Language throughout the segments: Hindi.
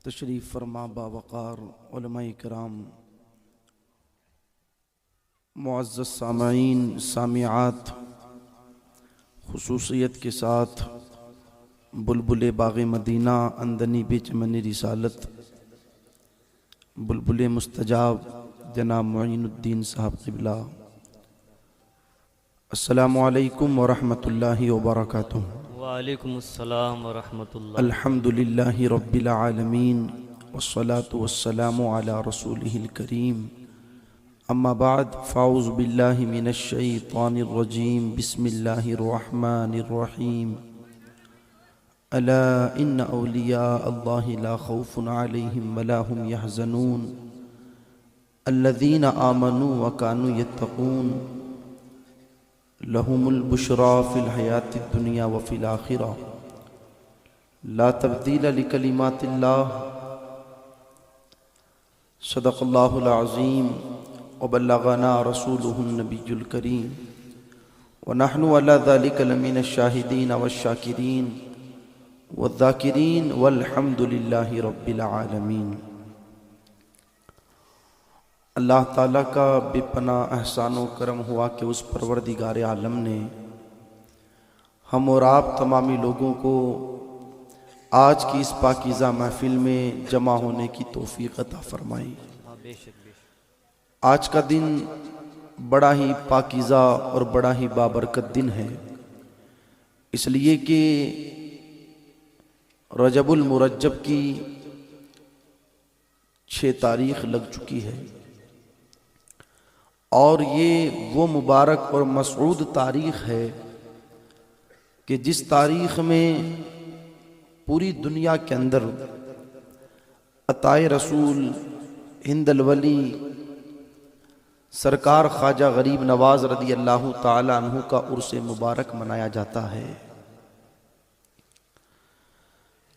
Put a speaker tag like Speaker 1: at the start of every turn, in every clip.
Speaker 1: तशरीफ़ फरमा बावक़ार उलमाए किराम, मुअज़्ज़ज़ सामईन सामिआत, खुसूसियत के साथ बुलबुल बाग़ मदीना अंदनी बेचमन रिसालत बुलबुल मुस्तजाब जनाब मुईनुद्दीन साहब क़िबला, अस्सलामु अलैकुम व रहमतुल्लाहि व बरकातुहू।
Speaker 2: वालेकुमुस्सलाम व रहमतुल्लाह।
Speaker 1: अल्हम्दुलिल्लाहि रब्बिल आलमीन वस्सलातु वस्सलामु अला रसूलिहिल करीम। अम्मा बाद फ़ाऊज़ु बिल्लाहि मिनश शैतानिर रजीम। बिस्मिल्लाहिर रहमानिर रहीम। अला इन्न औलिया अल्लाहि ला खौफुन अलैहिम वला हुम यहज़नून अल्लज़ीना आमनू व कानू यत्तक़ून लहुमुल बुशरा फ़िल हयातिद दुनिया व फ़िल आखिरा ला तब्दील लिकलिमातिल्लाह। सदक़ल्लाहुल अज़ीम व बल्लग़ना रसूलुहुन नबियुल करीम व नहनु अला ज़ालिका लमिनश शाहिदीन वश्शाकिरीन वज़्ज़ाकिरीन वल्हम्दुलिल्लाहि रब्बिल आलमीन। अल्लाह ताला का बेपनाह एहसान व करम हुआ कि उस परवरदिगार आलम ने हम और आप तमामी लोगों को आज की इस पाकीज़ा महफिल में जमा होने की तौफ़ीक़ अता फ़रमाई। आज का दिन बड़ा ही पाकीज़ा और बड़ा ही बाबरकत दिन है, इसलिए कि रजबुल मुरज्जब की 6 तारीख़ लग चुकी है और ये वो मुबारक और मसऊद तारीख़ है कि जिस तारीख़ में पूरी दुनिया के अंदर अताए रसूल हिंदल वली सरकार ख्वाजा गरीब नवाज रदी अल्लाह ताला अन्हु का उर्स मुबारक मनाया जाता है।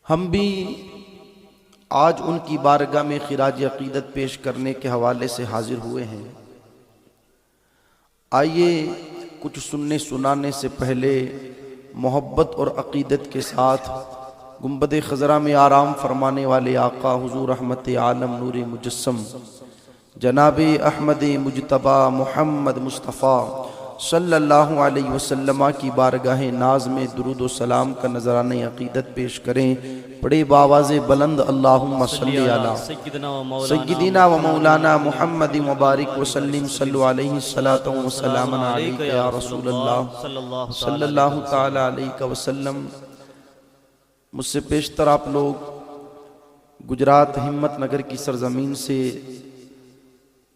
Speaker 1: हम भी आज उनकी बारगाह में खिराज अकीदत पेश करने के हवाले से हाजिर हुए हैं। आइए कुछ सुनने सुनाने से पहले मोहब्बत और अकीदत के साथ गुंबद खज़रा में आराम फरमाने वाले आका हुजूर रहमत आलम नूर मुजस्सम जनाब अहमद मुजतबा मोहम्मद मुस्तफ़ा सल्लल्लाहु अलैहि वसल्लम की बारगाह नाज में दुरूद व सलाम का नजराने अकीदत पेश करें। बड़े बावाज़े बुलंद अल्लाहुम्मा सल्ली अला सय्यिदिना व मौलाना मुहम्मद मुबारक वसल्लिम सल्लु अलैहि सलातो व सलामन अलैका या रसूलल्लाह सल्लल्लाहु तआला अलैहि वसल्लम। मुझसे पेशतर आप लोग गुजरात हिम्मत नगर की सरजमीन से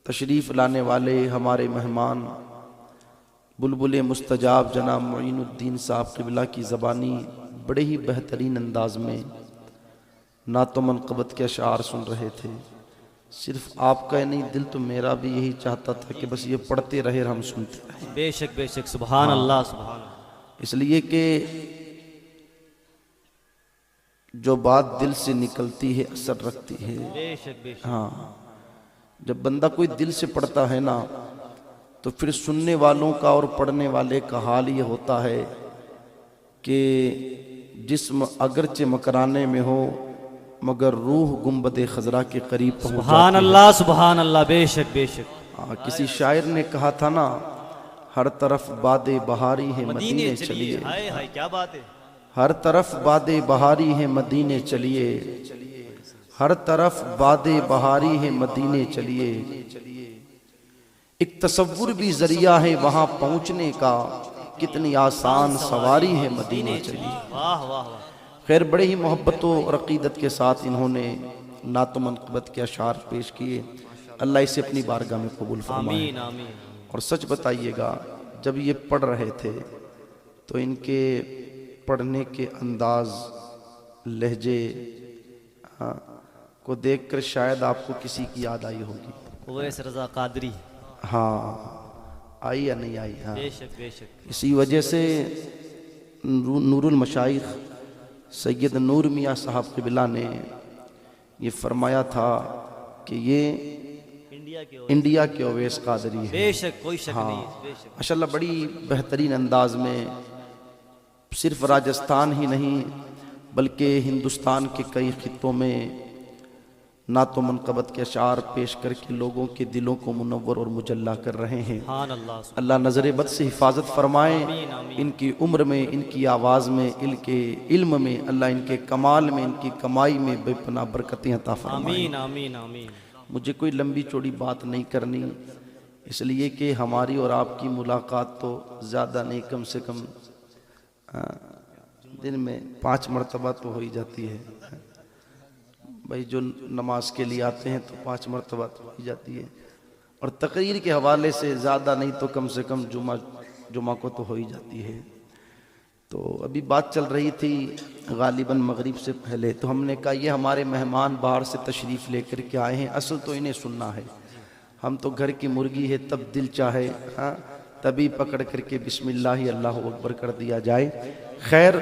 Speaker 1: तशरीफ़ लाने वाले हमारे मेहमान बुलबुल मुस्तजाब जनाब मुईनुद्दीन साहब क़िबला की ज़बानी बड़े ही बेहतरीन अंदाज में नातो मनक़बत के अशार सुन रहे थे। सिर्फ आपका नहीं, दिल तो मेरा भी यही चाहता था कि बस ये पढ़ते रहे और हम सुनते रहे।
Speaker 2: बेशक बेशक, सुभान अल्लाह सुभान।
Speaker 1: इसलिए कि जो बात दिल से निकलती है असर रखती है।
Speaker 2: बेशक बेशक।
Speaker 1: हाँ, जब बंदा कोई दिल से पढ़ता है ना तो फिर सुनने वालों का और पढ़ने वाले का हाल ये होता है कि जिस्म अगरचे मकराने में हो मगर रूह गुंबद खज़रा के करीब पहुंच जाती है।
Speaker 2: सुभान अल्लाह सुभान अल्लाह। बेशक बेशक।
Speaker 1: हाँ, किसी शायर ने कहा था ना, हर तरफ बादे बहारी है मदीने चलिए।
Speaker 2: हाय हाय क्या बात है।
Speaker 1: हर तरफ बादे बहारी है मदीने चलिए, हर तरफ बादे बहारी है मदीने चलिए। एक तसव्वुर भी जरिया है वहां पहुंचने का, कितनी आसान सवारी है मदीने चलिए।
Speaker 2: वाह वाह वाह।
Speaker 1: खैर, बड़े ही मोहब्बत और अकीदत के साथ इन्होंने नातो मनक़बत के अशार पेश किए। अल्लाह इसे अपनी बारगाह में कबूल फरमाए।
Speaker 2: आमीन आमीन।
Speaker 1: और सच बताइएगा, जब ये पढ़ रहे थे तो इनके पढ़ने के अंदाज लहजे को देखकर शायद आपको किसी की याद आई होगी।
Speaker 2: उवैस रज़ा कादरी।
Speaker 1: हाँ, आई या नहीं आई? हाँ,
Speaker 2: बेशक बेशक।
Speaker 1: इसी वजह से नूरुल मशाइख सैयद नूर मियाँ साहब क़िबला ने ये फरमाया था कि ये इंडिया के उवैस कादरी है।
Speaker 2: बेशक, कोई शक नहीं है।
Speaker 1: हाँ,
Speaker 2: बेशक।
Speaker 1: माशाल्लाह बड़ी बेहतरीन अंदाज में सिर्फ राजस्थान ही नहीं बल्कि हिंदुस्तान के कई खित्तों में नातो मनकबत के अशार पेश करके लोगों के दिलों को मुनव्वर और मुजल्ला कर रहे हैं।
Speaker 2: सुभान अल्लाह।
Speaker 1: अल्लाह नज़र बद से हिफाजत फरमाए, इनकी उम्र में, इनकी आवाज़ में, इनके इल्म में, अल्लाह इनके कमाल में, इनकी कमाई में बेपनाह बरकतें अता फरमाए।
Speaker 2: आमीन आमीन आमीन।
Speaker 1: मुझे कोई लंबी चौड़ी बात नहीं करनी, इसलिए कि हमारी और आपकी मुलाकात तो ज़्यादा नहीं, कम से कम दिन में 5 मरतबा तो हो ही जाती है। भाई जो नमाज के लिए आते हैं तो 5 मरतबा तो हो ही जाती है, और तकरीर के हवाले से ज़्यादा नहीं तो कम से कम जुमा को तो हो ही जाती है। तो अभी बात चल रही थी गालिबन मगरिब से पहले, तो हमने कहा ये हमारे मेहमान बाहर से तशरीफ़ लेकर के आए हैं, असल तो इन्हें सुनना है। हम तो घर की मुर्गी है, तब दिल चाहे हाँ तभी पकड़ करके बिस्मिल्लाह अल्लाहु अकबर कर दिया जाए। खैर,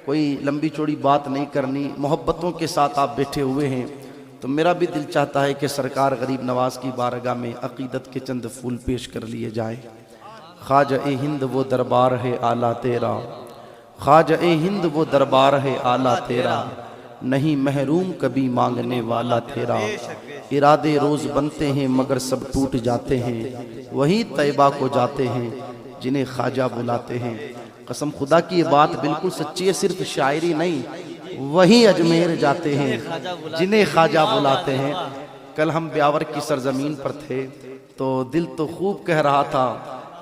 Speaker 1: कोई लंबी चौड़ी बात नहीं करनी, मोहब्बतों के साथ आप बैठे हुए हैं तो मेरा भी दिल चाहता है कि सरकार गरीब नवाज की बारगाह में अकीदत के चंद फूल पेश कर लिए जाए। ख्वाजा ए हिंद वो दरबार है आला तेरा, ख्वाजा ए हिंद वो दरबार है आला तेरा, नहीं महरूम कभी मांगने वाला तेरा। इरादे रोज़ बनते हैं मगर सब टूट जाते हैं, वही तैबा को जाते हैं जिन्हें ख्वाजा बुलाते हैं। कसम खुदा की ये बात बिल्कुल सच्ची है, सिर्फ शायरी नहीं, वही अजमेर जाते हैं जिन्हें ख्वाजा बुलाते हैं। कल हम ब्यावर की सरजमीन पर थे तो दिल तो खूब कह रहा था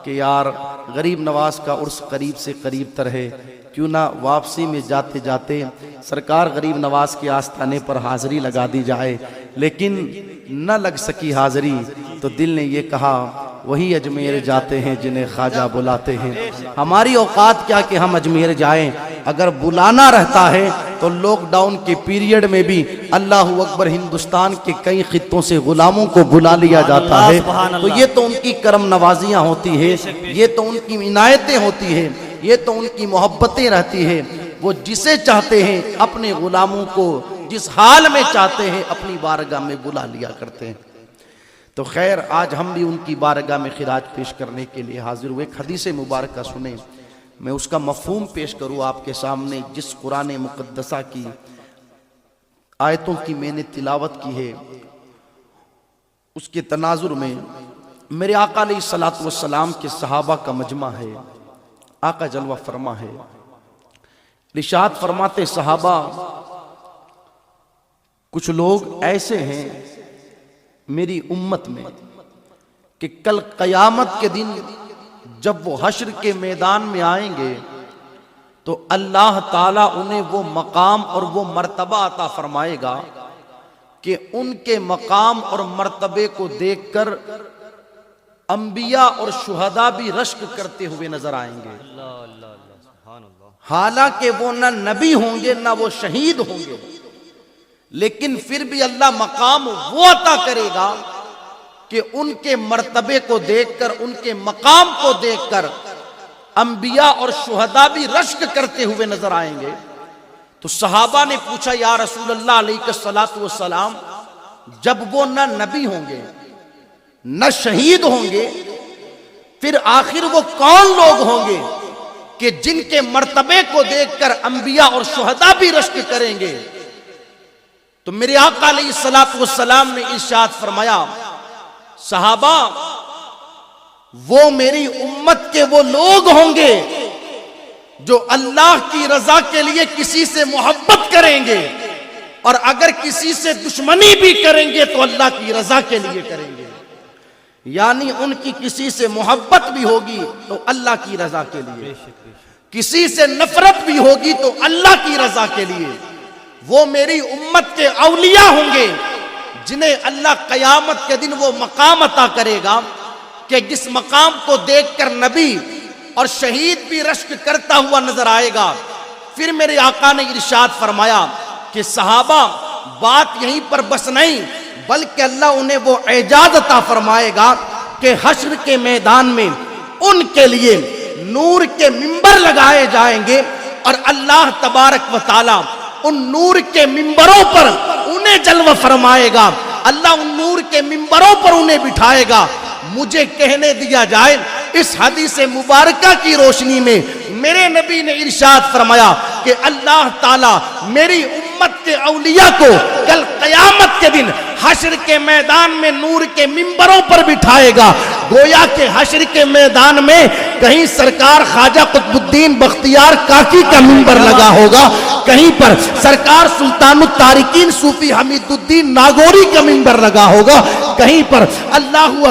Speaker 1: कि यार गरीब नवाज का उर्स करीब से करीब तर है, क्यों ना वापसी में जाते जाते सरकार गरीब नवाज के आस्थाने पर हाज़री लगा दी जाए। लेकिन न लग सकी हाज़री तो दिल ने ये कहा वही अजमेर जाते हैं जिन्हें ख्वाजा बुलाते हैं। हमारी औकात क्या कि हम अजमेर जाएं, अगर बुलाना रहता है तो लॉकडाउन के पीरियड में भी अल्लाहु अकबर हिंदुस्तान के कई खित्तों से गुलामों को बुला लिया जाता है। तो ये तो उनकी करम नवाजियाँ होती है, ये तो उनकी इनायतें होती है, ये तो उनकी मोहब्बतें रहती है। वो जिसे चाहते हैं अपने गुलामों को जिस हाल में चाहते हैं अपनी बारगाह में बुला लिया करते हैं। तो खैर, आज हम भी उनकी बारगाह में खिराज पेश करने के लिए हाजिर हुए। एक हदीस मुबारक सुने, मैं उसका मफहूम पेश करूँ आपके सामने। जिस कुरान मुक़द्दसा की आयतों की मैंने तिलावत की है उसके तनाजुर में मेरे आका अलैहिस्सलातु वस्सलाम के सहाबा का मजमा है। आका जलवा फरमा है, इरशाद फरमाते सहाबा कुछ लोग ऐसे हैं मेरी उम्मत में कि कल क़यामत के दिन जब वो हश्र के मैदान में आएंगे तो अल्लाह ताला उन्हें वो मकाम और वो मर्तबा अता फरमाएगा कि उनके मकाम और मर्तबे को देखकर अंबिया और शुहदा भी रश्क करते हुए नजर आएंगे। हालांकि वो ना नबी होंगे ना वो शहीद होंगे, लेकिन फिर भी अल्लाह मकाम वो अता करेगा कि उनके मर्तबे को देखकर, उनके मकाम को देखकर अंबिया और शुहदा भी रश्क करते हुए नजर आएंगे। तो सहाबा ने पूछा, या रसूल अल्लाह अलैहिस्सलातु वस्सलाम, जब वो न नबी होंगे न शहीद होंगे, फिर आखिर वो कौन लोग होंगे कि जिनके मर्तबे को देखकर अंबिया और शुहदा भी रश्क करेंगे? तो मेरे आका अलैहिस्सलातु वस्सलाम ने इरशाद फरमाया, सहाबा वो मेरी उम्मत के वो लोग होंगे जो अल्लाह की रजा के लिए किसी से मोहब्बत करेंगे, और अगर किसी से दुश्मनी भी करेंगे तो अल्लाह की रजा के लिए करेंगे। यानी उनकी किसी से मोहब्बत भी होगी तो अल्लाह की रजा के लिए, किसी से नफरत भी होगी तो अल्लाह की रजा के लिए। वो मेरी उम्मत के औलिया होंगे जिन्हें अल्लाह कयामत के दिन वो मकाम अता करेगा कि जिस मकाम को देखकर नबी और शहीद भी रश्क करता हुआ नजर आएगा। फिर मेरे आका ने इरशाद फरमाया कि सहाबा बात यहीं पर बस नहीं, बल्कि अल्लाह उन्हें वो एजाज अता फरमाएगा कि हश्र के मैदान में उनके लिए नूर के मिंबर लगाए जाएंगे, और अल्लाह तबारक व तआला उन नूर के मिंबरों पर उन्हें जलवा फरमाएगा। अल्लाह उन नूर के मिंबरों पर उन्हें बिठाएगा। मुझे कहने दिया जाए, इस हदीस मुबारका की रोशनी में मेरे नबी ने इरशाद फरमाया कि अल्लाह ताला मेरी उम्मत के औलिया को कल क़यामत के के दिन हश्र के मैदान में नूर के मिंबरों पर बिठाएगा। गोया के हश्र के मैदान में कहीं सरकार ख्वाजा कुतुबुद्दीन बख्तियार काकी का मिंबर लगा होगा, कहीं पर सरकार सुल्तानुत तारिकीन सूफी हमीदुद्दीन नागौरी का मिंबर लगा होगा, कहीं पर अल्लाहू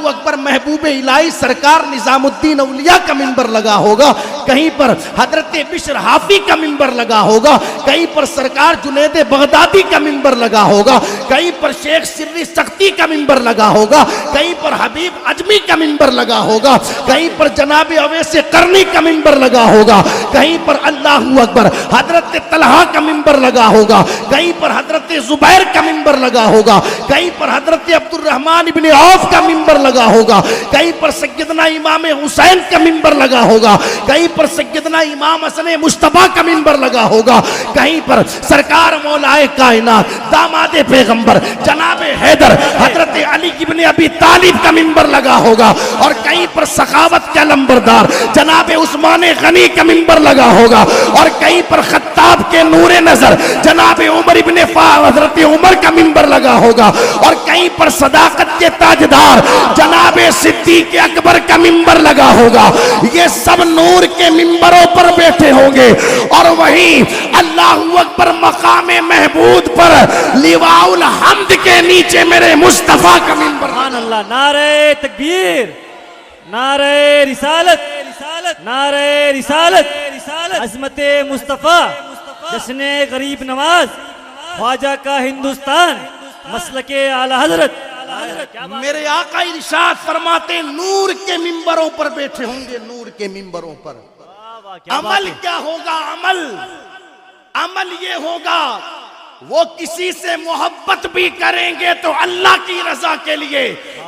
Speaker 1: अकबर महबूब इलाही सरकार निजामुद्दीन औलिया का मिंबर लगा होगा, कहीं पर हजरत बिश्र हाफी का मिंबर लगा होगा, कहीं पर सरकार जुनैद बगदादी का मिंबर लगा होगा, कहीं पर शेख सिर्री सख्ती का मिंबर लगा होगा, कहीं पर हबीब अजमी का मिंबर लगा होगा, कहीं पर जनाब अवैस करनी का मिंबर लगा होगा, कहीं पर अल्लाहू अकबर हजरत तलहा का मिंबर लगा होगा, कहीं पर हजरत जुबैर का मिंबर लगा होगा, कहीं पर हजरत अब्दुल रहमान इब्ने औफ का मिंबर लगा होगा, कहीं पर सैयदना इमाम हुसैन का मिंबर लगा होगा, कहीं पर सैयदना इमाम हसन मुस्तफा का मिंबर लगा होगा, कहीं पर सरकार मौलाए कायनात दामादे पैगंबर जनाब हैदर हजरत अली इब्ने अबी तालिब का मिंबर लगा होगा, और कहीं पर सखावत के अलंबरदार जनाब उस्मान गनी का मिंबर लगा होगा, और कहीं पर खत्ताब के नूरे नजर जनाब उमर इब्ने हजरत उमर का मिंबर लगा होगा, और कहीं पर सदाकत के ताजदार जनाब सिद्दीक अकबर का मिंबर लगा होगा। ये सब नूर के मिंबरों पर बैठे होंगे, और वहीं अल्लाहू अकबर मकाम महमूद पर लिवाउल हम्द के नीचे मेरे मुस्तफा का मिंबर।
Speaker 2: सुभान अल्लाह। नारे तकबीर, नारे रिसालत, नारे रिसालत, अज़मते मुस्तफा, जश्ने गरीब नवाज, ख्वाजा का हिंदुस्तान, मसलके आला हजरत।
Speaker 1: मेरे आका इरशाद फरमाते नूर के मिंबरों पर बैठे होंगे, नूर के मिंबरों पर। अमल क्या होगा? अमल ये होगा वो किसी से मोहब्बत भी करेंगे तो अल्लाह की रजा के लिए,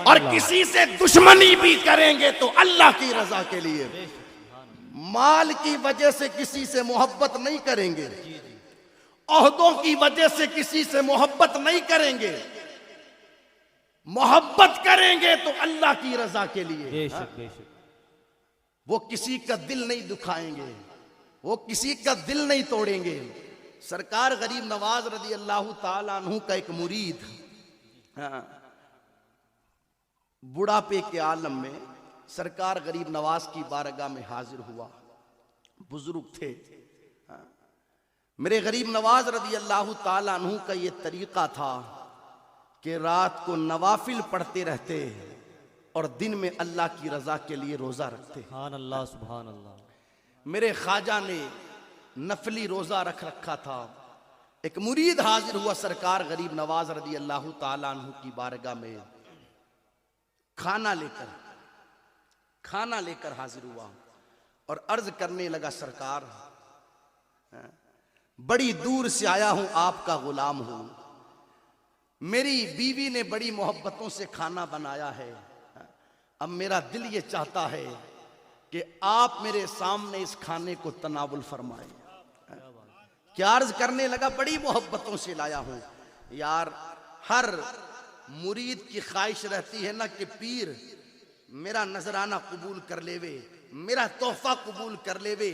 Speaker 1: और किसी से दुश्मनी भी करेंगे तो अल्लाह की रजा के लिए। माल की वजह से किसी से मोहब्बत नहीं करेंगे, ओहदों की वजह से किसी से मोहब्बत नहीं करेंगे, मोहब्बत करेंगे तो अल्लाह की रजा के लिए।
Speaker 2: बेशक बेशक।
Speaker 1: वो किसी का दिल नहीं दुखाएंगे, वो किसी का दिल नहीं तोड़ेंगे। सरकार गरीब नवाज रदी अल्लाह ताला अन्हु का एक मुरीद बुढ़ापे के आलम में सरकार गरीब नवाज की बारगाह में हाजिर हुआ। बुजुर्ग थे। मेरे गरीब नवाज रदी अल्लाह ताला अन्हु का ये तरीका था कि रात को नवाफिल पढ़ते रहते और दिन में अल्लाह की रजा के लिए रोजा रखते।
Speaker 2: सुभान अल्लाह, सुभान अल्लाह।
Speaker 1: मेरे ख्वाजा ने नफली रोजा रख रखा था। एक मुरीद हाजिर हुआ सरकार गरीब नवाज रदी अल्लाह ताला अन्हु की बारगाह में, खाना लेकर हाजिर हुआ और अर्ज करने लगा, सरकार बड़ी दूर से आया हूं, आपका गुलाम हूं। मेरी बीवी ने बड़ी मोहब्बतों से खाना बनाया है। अब मेरा दिल ये चाहता है कि आप मेरे सामने इस खाने को तनावुल फरमाएं। क्या अर्ज करने लगा, बड़ी मोहब्बतों से लाया हूं। यार, हर मुरीद की ख्वाहिश रहती है ना कि पीर मेरा नजराना कबूल कर लेवे, मेरा तोहफा कबूल कर लेवे,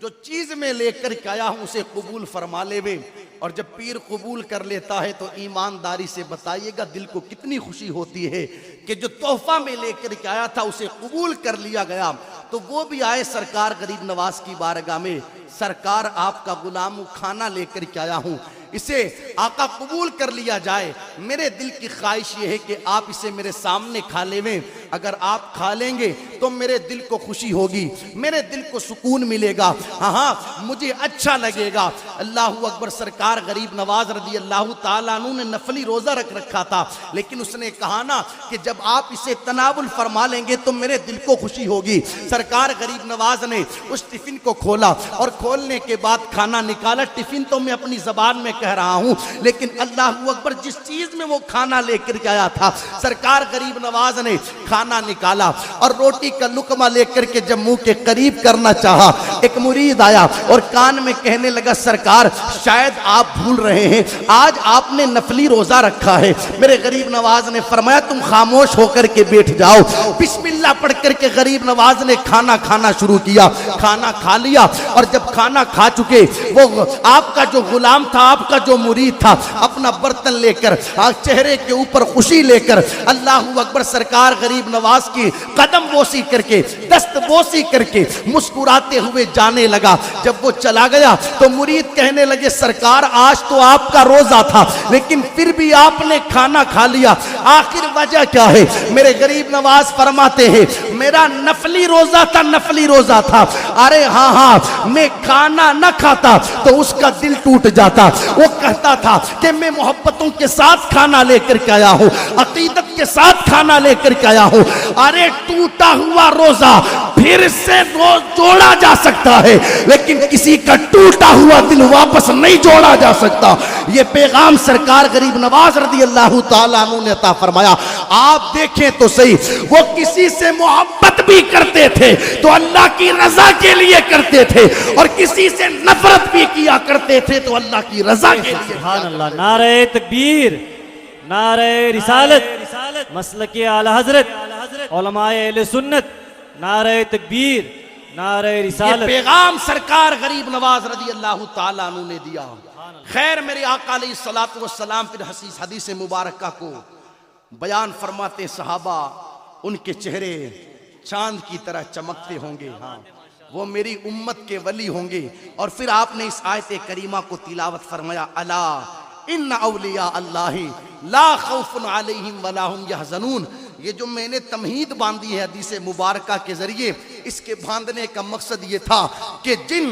Speaker 1: जो चीज में लेकर के आया हूं उसे कबूल फरमा लेवे। और जब पीर कबूल कर लेता है तो ईमानदारी से बताइएगा दिल को कितनी खुशी होती है कि जो तोहफा में लेकर के आया था उसे कबूल कर लिया गया। तो वो भी आए सरकार गरीब नवाज की बारगाह में, सरकार आपका गुलाम खाना लेकर के आया हूं, इसे आका कबूल कर लिया जाए। मेरे दिल की ख्वाहिश ये है कि आप इसे मेरे सामने खा लेवें। अगर आप खा लेंगे तो मेरे दिल को खुशी होगी, मेरे दिल को सुकून मिलेगा, हाँ मुझे अच्छा लगेगा। अल्लाहू अकबर। सरकार गरीब नवाज रदी अल्लाह ताला अन्हु ने नफली रोजा रख रखा था, लेकिन उसने कहा ना कि जब आप इसे तनावुल फरमा लेंगे तो मेरे दिल को खुशी होगी। सरकार गरीब नवाज ने उस टिफिन को खोला और खोलने के बाद खाना निकाला। टिफिन तो मैं अपनी जबान में कह रहा हूं, लेकिन अल्लाहू अकबर जिस चीज में वो खाना लेकर के आया था, सरकार गरीब नवाज ने खाना निकाला और रोटी का लुकमा लेकर के जब मुंह के करीब करना चाहा, एक मुरीद आया और कान में कहने लगा, सरकार शायद आप भूल रहे हैं, आज आपने नफली रोजा रखा है। मेरे गरीब नवाज ने फरमाया, तुम खामोश होकर के बैठ जाओ। बिस्मिल्लाह पढ़ करके गरीब नवाज ने खाना खाना शुरू किया। खाना खा लिया और जब खाना खा चुके, वो आपका जो गुलाम था, आपका जो मुरीद था, अपना बर्तन लेकर चेहरे के ऊपर खुशी लेकर अल्लाहू अकबर सरकार गरीब नवाज की कदम बोसी करके, दस्त बोसी करके मुस्कुराते हुए जाने लगा। जब वो चला गया तो मुरीद कहने लगे, सरकार आज तो आपका रोजा था, लेकिन फिर भी आपने खाना खा लिया, आखिर वजह क्या है? मेरे गरीब नवाज फरमाते हैं, मेरा नफली रोजा था, नफली रोजा था। अरे हाँ हाँ, मैं खाना न खाता तो उसका दिल टूट जाता। वो कहता था कि मैं मोहब्बतों के साथ खाना लेकर के आया हूँ, अकीदत के साथ खाना लेकर के आया हूँ। अरे टूटा हुआ रोजा फिर से रोज जोड़ा जा सकता है, लेकिन किसी का टूटा हुआ दिल वापस नहीं जोड़ा जा सकता। ये पैगाम सरकार गरीब नवाज रज़ी अल्लाह ताला अन्हु ने अता फरमाया। आप देखें तो सही, वो किसी से मोहब्बत भी करते थे तो अल्लाह की रजा के लिए करते थे, और किसी से नफरत भी किया करते थे तो अल्लाह की रजा के लिए।
Speaker 2: सुभान अल्लाह। नारे तकबीर, नारे रिसालत, मसलके आला हजरत, उलमाए अहले सुन्नत, नारे तकबीर, नारे रिसालत।
Speaker 1: पैगाम सरकार गरीब नवाज रज़ी अल्लाह ताला अन्हु ने दिया। खैर मेरे आका अलैहिस्सलातु वस्सलाम फिर हदीस मुबारक को बयान फरमाते, सहाबा उनके चेहरे चांद की तरह चमकते होंगे, हाँ वो मेरी उम्मत के वली होंगे। और फिर आपने इस आयत करीमा को तिलावत फरमाया, अला इन्ना औलिया अल्लाहि ला खौफुन अलैहिम वला हुम यहज़नून। ये जो मैंने तमहीद बांधी है हदीस मुबारका के जरिए, इसके बांधने का मकसद ये था कि जिन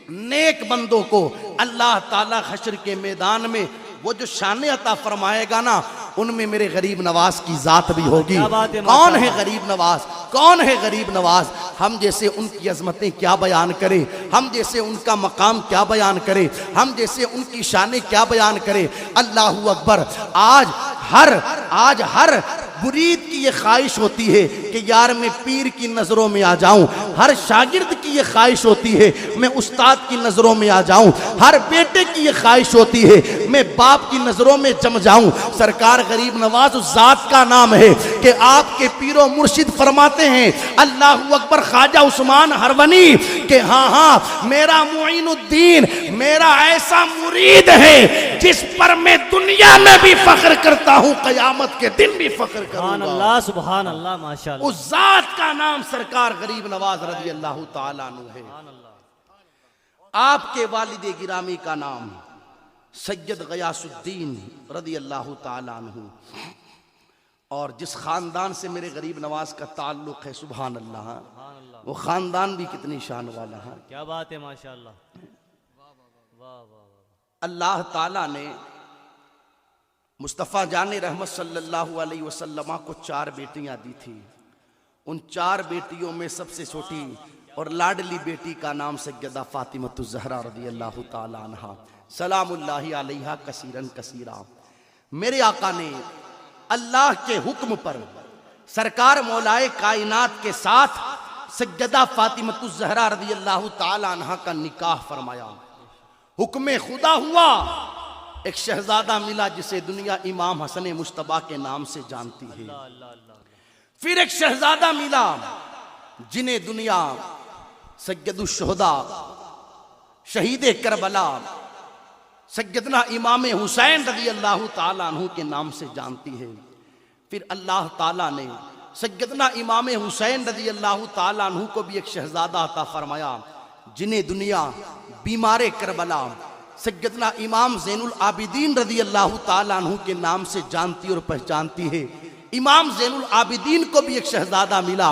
Speaker 1: नेक बंदों को अल्लाह ताला हश्र के मैदान में वो जो शान अता फरमाएगा ना, उनमें मेरे गरीब नवाज की जात भी होगी। कौन है गरीब नवाज? कौन है गरीब नवाज? हम जैसे उनकी अजमतें क्या बयान करें, हम जैसे उनका मकाम क्या बयान करें, हम जैसे उनकी शानें क्या बयान करें। अल्लाहू अकबर। आज हर मुरीद की ये ख्वाहिश होती है कि यार मैं पीर की नज़रों में आ जाऊं। हर शागिर्द की ये ख्वाहिश होती है मैं उस्ताद की नज़रों में आ जाऊं। हर बेटे की ये ख्वाहिश होती है मैं बाप की नज़रों में जम जाऊं। सरकार गरीब नवाज उस जात का नाम है कि आपके पीरो मुर्शिद फरमाते हैं, अल्लाहू अकबर, ख्वाजा उस्मान हरवनी के हाँ हाँ मेरा मुईनुद्दीन मेरा ऐसा मुरीद है जिस पर मैं दुनिया में भी फख्र करता हूँ, क़यामत के दिन भी फख्र
Speaker 2: सुभान अल्लाह, सुभान अल्लाह, माशाअल्लाह।
Speaker 1: उस जात का नाम सरकार गरीब नवाज रज़ी अल्लाह ताला अन्हु है। आपके वालिद गिरामी का नाम सैयद गयासुद्दीन रज़ी अल्लाह ताला अन्हु, और जिस खानदान से मेरे गरीब नवाज का ताल्लुक है, सुभान अल्लाह, वो खानदान भी कितनी शान वाला है।
Speaker 2: क्या बात है, माशाअल्लाह।
Speaker 1: अल्लाह ताला ने मुस्तफ़ा जान रहमत सल्लल्लाहु अलैहि वसल्लम को 4 बेटियां दी थी। उन 4 बेटियों में सबसे छोटी और लाडली बेटी का नाम सैयदा फातिमतुज़ ज़हरा रज़ियल्लाहु ताला अन्हा सलामुल्लाहि अलैहा कसीरन कसीरा। मेरे आका ने अल्लाह के हुक्म पर सरकार मौलाए कायनात के साथ सैयदा फातिमतुज़ ज़हरा रज़ियल्लाहु ताला अन्हा का निकाह फरमाया। हुक्म खुदा हुआ, एक शहजादा मिला जिसे दुनिया इमाम हसन मुश्तबा के नाम से जानती है। फिर एक शहजादा मिला जिन्हें दुनिया सैयदुश शुहदा, शहीद करबला, सैयदना इमाम हुसैन रज़ियल्लाहु ताला अन्हु के नाम से जानती है। फिर अल्लाह ताला ने सैयदना इमाम हुसैन रज़ियल्लाहु ताला अन्हु को भी एक शहजादा अता फरमाया जिन्हें दुनिया बीमारे करबला सैयदना इमाम ज़ैनुल आबिदीन रज़ियल्लाहु ताला अन्हु के नाम से जानती और पहचानती है। इमाम ज़ैनुल आबिदीन को भी एक शहजादा मिला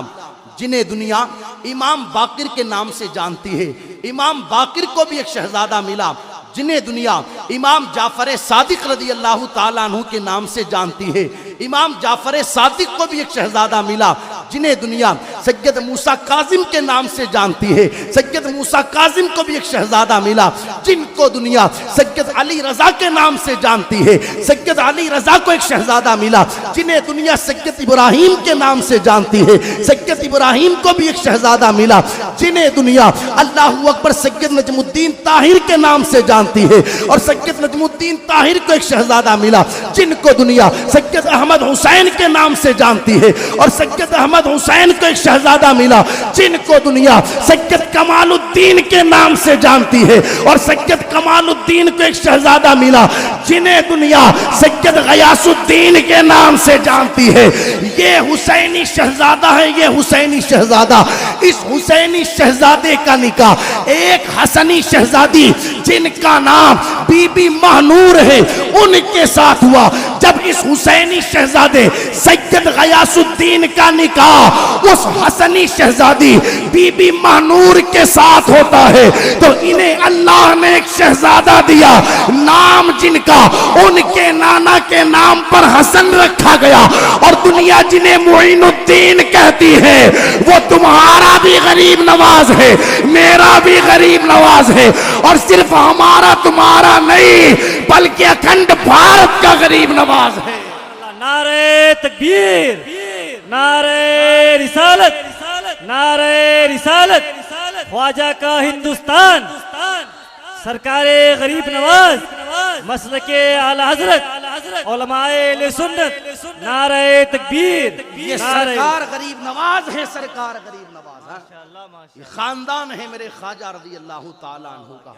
Speaker 1: जिन्हें दुनिया इमाम बाकिर के नाम से जानती है। इमाम बाकिर को भी एक शहजादा मिला जिन्हें दुनिया इमाम जाफर सादिक रज़ियल्लाहु ताला अन्हु के नाम से जानती है। इमाम जाफर सादिक को भी एक शहजादा मिला जिन्हें दुनिया सैयद मूसा काजिम के नाम से जानती है। सैयद मूसा काजिम को भी एक शहजादा मिला जिनको दुनिया सैयद अली रजा के नाम से जानती है। सैयद अली रजा को एक शहजादा मिला जिन्हें दुनिया सैयद इब्राहिम के नाम से जानती है। सैयद इब्राहिम को भी एक शहजादा मिला जिन्हें दुनिया अल्लाहू अकबर सैयद नजमुद्दीन ताहिर के नाम से जानती है। और सैयद नजमुद्दीन ताहिर को एक शहजादा मिला जिनको दुनिया सैयद अहमद हुसैन के नाम से जानती है। और सैयद अहमद हुसैन को एक शहजादा मिला जिनको दुनिया सैयद कमालुद्दीन के नाम से जानती है। और सैयद कमालुद्दीन को एक शहजादा मिला जिन्हें दुनिया सैयद गयासुद्दीन के नाम से जानती है। ये हुसैनी शहजादा है, ये हुसैनी शहजादा। इस हुसैनी शहजादे का निकाह एक हसनी शहजादी जिनका नाम बीबी महनूर है उनके साथ हुआ। जब इस हुसैनी शहजादे सैयद गयासुद्दीन का निकाह उस हसनी शहजादी बीबी महनूर के साथ होता है तो इन्हें अल्लाह ने एक शहजादा दिया, नाम जिनका उनके नाना के नाम पर हसन रखा गया। और दुनिया जिन्हें मोइनुद्दीन कहती है वो तुम्हारा भी गरीब नवाज है, मेरा भी गरीब नवाज है। और सिर्फ हमारा तुम्हारा नहीं बल्कि अखंड भारत का गरीब नवाज है।
Speaker 2: नारे तकबीर, नारे रिसालत, नारे रिसालत, ख्वाजा का हिंदुस्तान, सरकारे गरीब नवाज, मसलके आला हजरत, उलमाए अहले सुन्नत, नारे तकबीर।
Speaker 1: ये सरकार गरीब नवाज है, सरकार गरीब नवाज है। ये खानदान है मेरे ख्वाजा रज़ी अल्लाह ताला अन्हु का।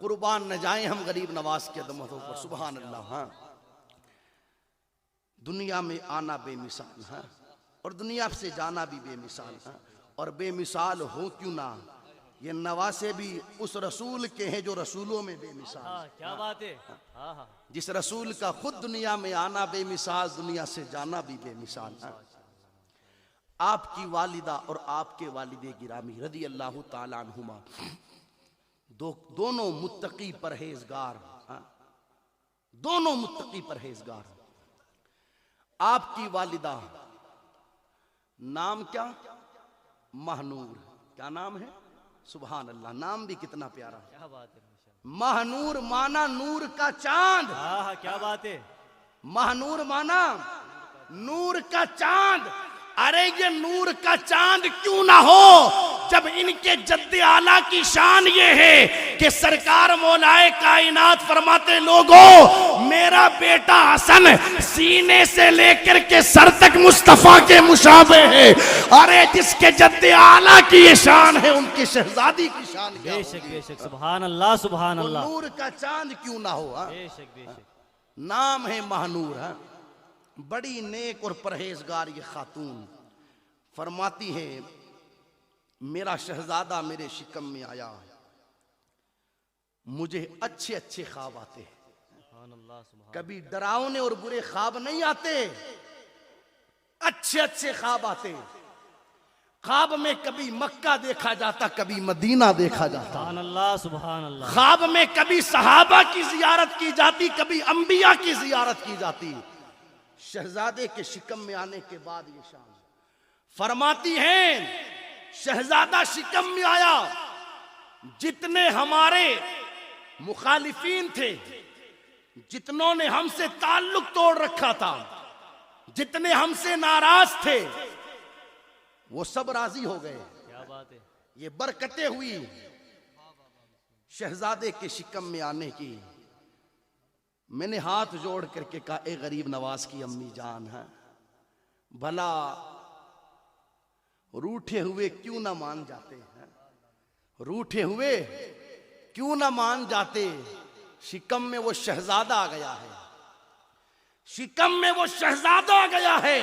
Speaker 1: कुर्बान न जाए हम गरीब नवाज के अदमतों पर, सुभान अल्लाह। दुनिया में आना बेमिसाल है और दुनिया से जाना भी बेमिसाल है। और बेमिसाल हो क्यों ना, ये नवासे भी उस रसूल के हैं जो रसूलों में बेमिसाल।
Speaker 2: क्या बात है।
Speaker 1: जिस रसूल का खुद दुनिया में आना बेमिसाल, दुनिया से जाना भी बेमिसाल है। आपकी वालिदा और आपके वालिदे गिरामी रज़ी अल्लाह ताला अन्हुमा दोनों मुत्तकी परहेजगार, दोनों मुत्तकी परहेजगार। आपकी वालिदा नाम क्या? महनूर। क्या नाम है? सुभान अल्लाह, नाम भी कितना प्यारा है।
Speaker 2: क्या बात है।
Speaker 1: महनूर माना नूर का चांद।
Speaker 2: क्या बात है।
Speaker 1: महनूर माना नूर का चांद। अरे ये नूर का चांद क्यों ना हो जब इनके जद्दे आला की शान ये है कि सरकार मौलाए कायनात फरमाते, लोगों मेरा बेटा हसन सीने से लेकर के सर तक मुस्तफा के मुशाबे है। अरे जिसके जद्दे आला की ये शान है उनकी शहजादी की शान क्या होगी?
Speaker 2: बेशक बेशक, सुभान अल्लाह, सुभान अल्लाह।
Speaker 1: नूर का चांद क्यों ना हो।
Speaker 2: बेशक बेशक।
Speaker 1: नाम है महनूर है। बड़ी नेक और परहेजगार ये खातून फरमाती है, मेरा शहजादा मेरे शिकम में आया, मुझे अच्छे अच्छे ख्वाब आते हैं। कभी डरावने और बुरे ख्वाब नहीं आते, अच्छे अच्छे ख्वाब आते। ख्वाब में कभी मक्का देखा जाता, कभी मदीना देखा जाता।
Speaker 2: सुभान अल्लाह, सुभान अल्लाह।
Speaker 1: ख्वाब में कभी सहाबा की जियारत की जाती, कभी अंबिया की जियारत की जाती। शहजादे के शिकम में आने के बाद ये शान फरमाती हैं, शहजादा शिकम में आया, जितने हमारे मुखालिफीन थे, जितनों ने हमसे ताल्लुक तोड़ रखा था, जितने हमसे नाराज थे, वो सब राजी हो गए।
Speaker 2: क्या बात है।
Speaker 1: ये बरकतें हुई शहजादे के शिकम में आने की। मैंने हाथ जोड़ करके कहा, ए गरीब नवाज की अम्मी जान है, भला रूठे हुए क्यों ना मान जाते हैं, रूठे हुए क्यों ना मान जाते। शिकम में वो शहजादा आ गया है, शिकम में वो शहजादा आ गया है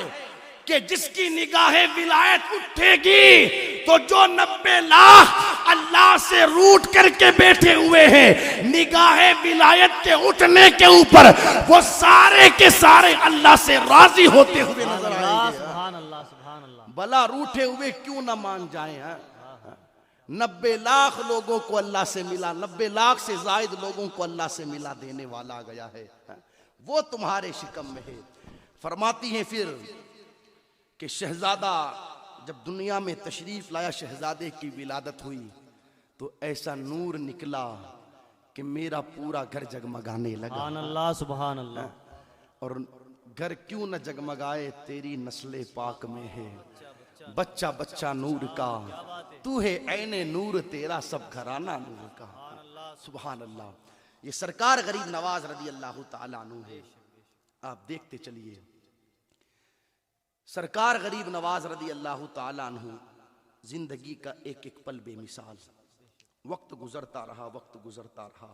Speaker 1: कि जिसकी निगाहे विलायत उठेगी तो जो 90 लाख अल्लाह से रूठ करके बैठे हुए हैं, निगाहे विलायत के उठने के ऊपर वो सारे के सारे अल्लाह से राजी होते हुए नजर आएंगे।
Speaker 2: सुभान अल्लाह, सुभान अल्लाह।
Speaker 1: भला रूठे हुए क्यों ना मान जाए। 90 लाख लोगों को अल्लाह से मिला, 90 लाख से जायद लोगों को अल्लाह से मिला देने वाला आ गया है, वो तुम्हारे शिकम में है। फरमाती हैं फिर कि शहजादा जब दुनिया में तशरीफ लाया, शहजादे की विलादत हुई, तो ऐसा नूर निकला कि मेरा पूरा घर जगमगाने लगा।
Speaker 2: सुभान अल्लाह, सुभान अल्लाह।
Speaker 1: और घर क्यों न जगमगाए, तेरी नस्ले पाक में है बच्चा बच्चा नूर का, तू है ऐने नूर, तेरा सब घराना नूर का। सुभान अल्लाह। ये सरकार गरीब नवाज रदी अल्लाह ताला अन्हु है। आप देखते चलिए, सरकार गरीब नवाज रदी अल्लाह ताला अन्हु, जिंदगी का एक एक पल बेमिसाल। वक्त गुजरता रहा, वक्त गुजरता रहा।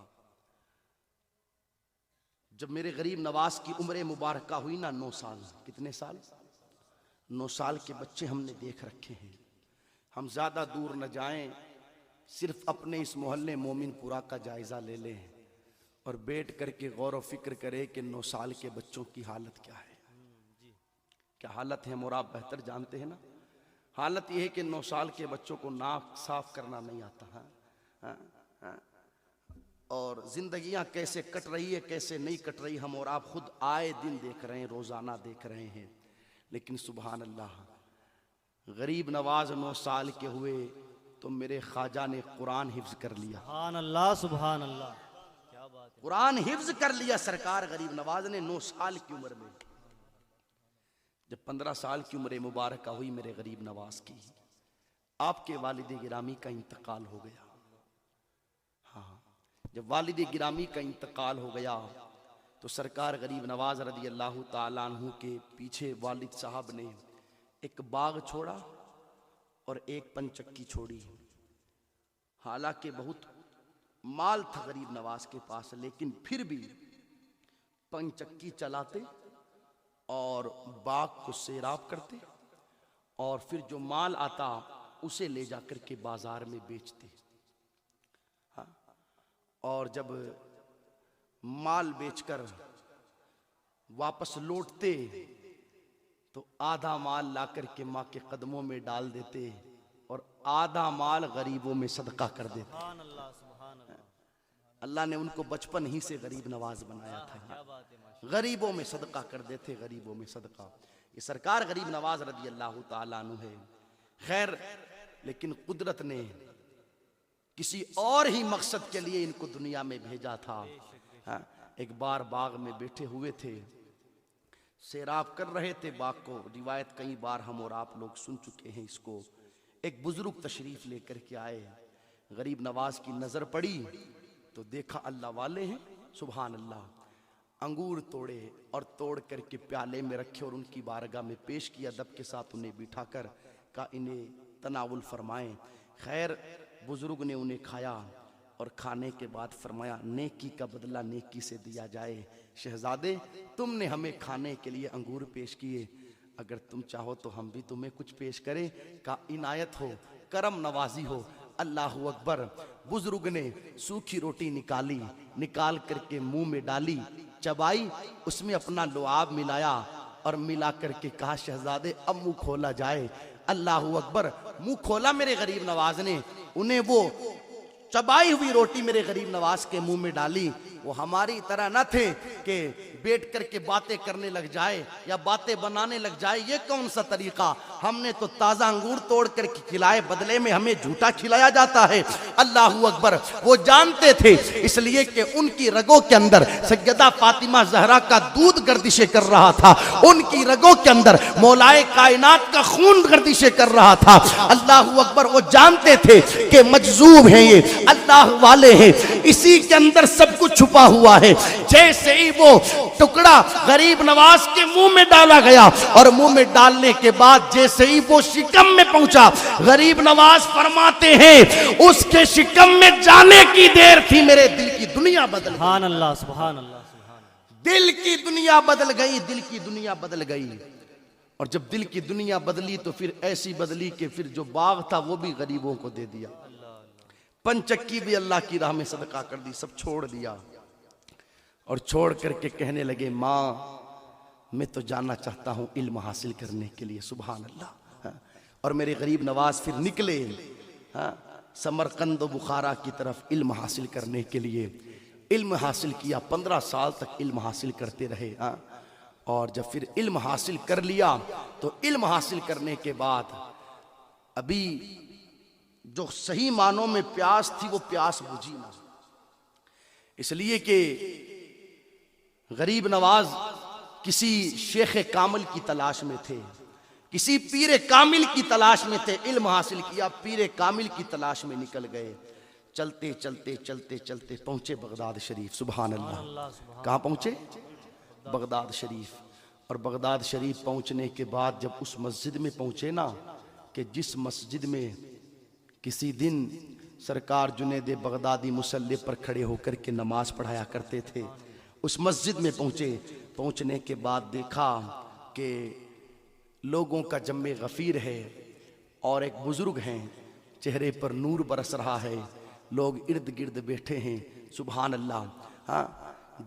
Speaker 1: जब मेरे गरीब नवाज की उम्र मुबारका हुई ना, 9 साल, कितने साल? 9 साल के बच्चे हमने देख रखे हैं। हम ज्यादा दूर न जाएं, सिर्फ अपने इस मोहल्ले मोमिनपुरा का जायजा ले लें और बैठ करके गौर व फिक्र करें कि 9 साल के बच्चों की हालत क्या है। क्या हालत है, और आप बेहतर जानते हैं ना। हालत यह है कि 9 साल के बच्चों को नाक साफ करना नहीं आता है। और जिंदगियां कैसे कट रही है, कैसे नहीं कट रही, हम और आप खुद आए दिन देख रहे हैं, रोजाना देख रहे हैं। लेकिन सुभान अल्लाह, गरीब नवाज 9 साल के हुए तो मेरे ख्वाजा ने कुरान हिफ्ज कर लिया।
Speaker 2: सुभान अल्लाह, सुभान अल्लाह, क्या बात है।
Speaker 1: कुरान हिफ्ज कर लिया सरकार गरीब नवाज ने 9 साल की उम्र में। जब 15 साल की उम्र मुबारक हुई मेरे गरीब नवाज की, आपके वालिद गिरामी का इंतकाल हो गया। हाँ, जब वालिद गिरामी का इंतकाल हो गया तो सरकार गरीब नवाज रदी अल्लाह ताला अन्हु के पीछे वालिद साहब ने एक बाग छोड़ा और एक पंचक्की छोड़ी। हालांकि बहुत माल था गरीब नवाज के पास, लेकिन फिर भी पंचक्की चलाते और बाग को सैराब करते और फिर जो माल आता उसे ले जाकर के बाजार में बेचते। हाँ, और जब माल बेचकर वापस लौटते तो आधा माल लाकर के माँ के कदमों में डाल देते और आधा माल गरीबों में सदका कर देते।
Speaker 2: सुभान अल्लाह, सुभान अल्लाह।
Speaker 1: अल्लाह ने उनको बचपन ही से गरीब नवाज बनाया था। गरीबों में सदका कर देते, गरीबों में सदका। ये सरकार गरीब नवाज रदी अल्लाह ताला अन्हु है। खैर, लेकिन कुदरत ने किसी और ही मकसद के लिए इनको दुनिया में भेजा था। हाँ, एक बार बाग में बैठे हुए थे, सैराब कर रहे थे बाग को। रिवायत कई बार हम और आप लोग सुन चुके हैं इसको। एक बुजुर्ग तशरीफ लेकर के आए, गरीब नवाज की नजर पड़ी तो देखा अल्लाह वाले हैं, सुभान अल्लाह। अंगूर तोड़े और तोड़ करके प्याले में रखे और उनकी बारगाह में पेश किया। अदब के साथ उन्हें बिठाकर कहा इन्हें तनावुल फरमाएं। खैर, बुजुर्ग ने उन्हें खाया और खाने के बाद फरमाया नेकी का बदला नेकी से दिया जाए। शहजादे, तुमने हमें खाने के लिए अंगूर पेश किए, अगर तुम चाहो तो हम भी तुम्हें कुछ पेश करें। का इनायत हो, करम नवाजी हो। अल्लाहू अकबर। बुजुर्ग ने सूखी रोटी निकाली, निकाल करके मुंह में डाली, चबाई, उसमें अपना लुआब मिलाया और मिला करके कहा शहजादे अब मुंह खोला जाए। अल्लाहू अकबर। मुंह खोला मेरे गरीब नवाज ने, उन्हें वो चबाई हुई रोटी मेरे गरीब नवाज के मुंह में डाली। वो हमारी तरह न थे कि बैठ करके बातें करने लग जाए या बातें बनाने लग जाए, ये कौन सा तरीका। हमने तो ताज़ा अंगूर तोड़ करके खिलाए, बदले में हमें झूठा खिलाया जाता है। अल्लाहू अकबर। वो जानते थे, इसलिए कि उनकी रगों के अंदर सैयदा फातिमा ज़हरा का दूध गर्दिशें कर रहा था, उनकी रगों के अंदर मौलाए कायनात का खून गर्दिशें कर रहा था। अल्लाहू अकबर। वो जानते थे कि मजजूब हैं ये, अल्लाह वाले हैं, इसी के अंदर सब कुछ छुपा हुआ है। जैसे ही वो टुकड़ा गरीब नवाज के मुंह में डाला गया और मुंह में डालने के बाद जैसे ही वो शिकम में पहुंचा, गरीब नवाज फरमाते हैं उसके शिकम में जाने की देर थी, मेरे दिल की दुनिया बदल गई।
Speaker 2: सुभान अल्लाह, सुभान अल्लाह, सुभान अल्लाह।
Speaker 1: दिल की दुनिया बदल गई, दिल की दुनिया बदल गई। और जब दिल की दुनिया बदली तो फिर ऐसी बदली कि फिर जो बाग था वो भी गरीबों को दे दिया, पंचक्की भी अल्लाह की राह में सदका कर दी, सब छोड़ दिया। और छोड़ करके कहने लगे माँ मैं तो जाना चाहता हूँ इल्म हासिल करने के लिए। सुभान अल्लाह। और मेरे गरीब नवाज फिर निकले समरकंद और बुखारा की तरफ इल्म हासिल करने के लिए। इल्म हासिल किया, 15 साल तक इल्म हासिल करते रहे। और जब फिर इल्म हासिल कर लिया तो इल्म हासिल करने के बाद अभी जो सही मानों में प्यास थी वो प्यास बुझी ना, इसलिए कि गरीब नवाज किसी शेख कामिल की तलाश में थे, किसी पीर कामिल की तलाश में थे। इल्म हासिल किया, पीर कामिल की तलाश में निकल गए। चलते चलते चलते चलते पहुंचे बगदाद शरीफ। सुभान अल्लाह। कहाँ पहुंचे? बगदाद शरीफ। और बगदाद शरीफ पहुंचने के बाद जब उस मस्जिद में पहुंचे ना, कि जिस मस्जिद में किसी दिन सरकार जुनैद बगदादी मुसल्ले पर खड़े होकर के नमाज पढ़ाया करते थे, उस मस्जिद में पहुंचे। पहुंचने के बाद देखा कि लोगों का जम्मे गफ़ीर है और एक बुजुर्ग हैं, चेहरे पर नूर बरस रहा है, लोग इर्द गिर्द बैठे हैं। सुभान अल्लाह। हाँ,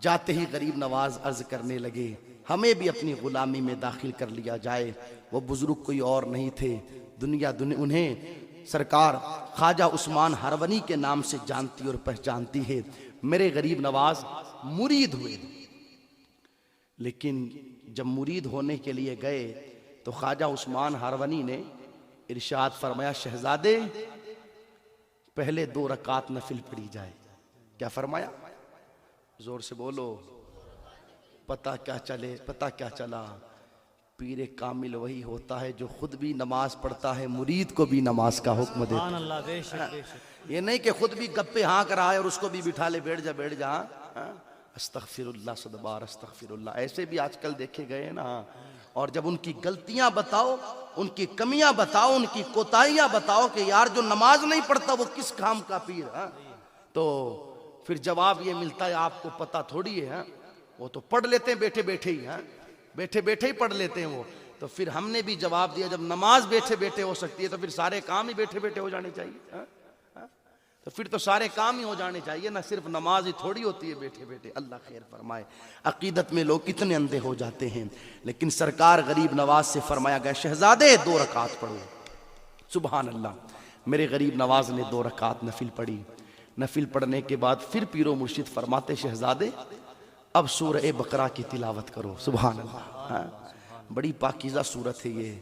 Speaker 1: जाते ही गरीब नवाज अर्ज करने लगे, हमें भी अपनी गुलामी में दाखिल कर लिया जाए। वो बुजुर्ग कोई और नहीं थे, दुनिया उन्हें सरकार ख्वाजा उस्मान हरवनी के नाम से जानती और पहचानती है। मेरे गरीब नवाज मुरीद हुए, लेकिन जब मुरीद होने के लिए गए तो ख्वाजा उस्मान हरवनी ने इरशाद फरमाया, शहजादे पहले 2 रकात नफिल पढ़ी जाए। क्या फरमाया? जोर से बोलो। पता क्या चला? पीर कामिल वही होता है जो खुद भी नमाज पढ़ता है, मुरीद को भी नमाज का हुक्म देता है। ये नहीं कि खुद भी गप्पे हाँक रहा है और उसको भी बिठा ले, बैठ जा। अस्तगफिरुल्लाह सदबार अस्तगफिरुल्लाह, ऐसे भी आजकल देखे गए ना। और जब उनकी गलतियां बताओ, उनकी कमियां बताओ, उनकी कोताहियां बताओ कि यार जो नमाज नहीं पढ़ता वो किस काम का पीर है, तो फिर जवाब ये मिलता है, आपको पता थोड़ी है, वो तो पढ़ लेते हैं बैठे बैठे ही, बैठे बैठे ही पढ़ लेते हैं वो। तो फिर हमने भी जवाब दिया, जब नमाज बैठे बैठे हो सकती है तो फिर सारे काम ही बैठे बैठे हो जाने चाहिए। तो फिर तो सारे काम ही हो जाने चाहिए ना, सिर्फ नमाज ही थोड़ी होती है बैठे बैठे। अल्लाह खैर फरमाए। अकीदत में लोग कितने अंधे हो जाते हैं। लेकिन सरकार गरीब नवाज से फरमाया गया, शहजादे 2 रकात पढ़ो। सुभान अल्लाह। मेरे गरीब नवाज ने 2 रकात नफिल पढ़ी। नफिल पढ़ने के बाद फिर पीरो मुर्शिद फरमाते, शहजादे अब सूरह बकरा की तिलावत करो। सुभान अल्लाह। बड़ी पाकीज़ा सूरत है ये।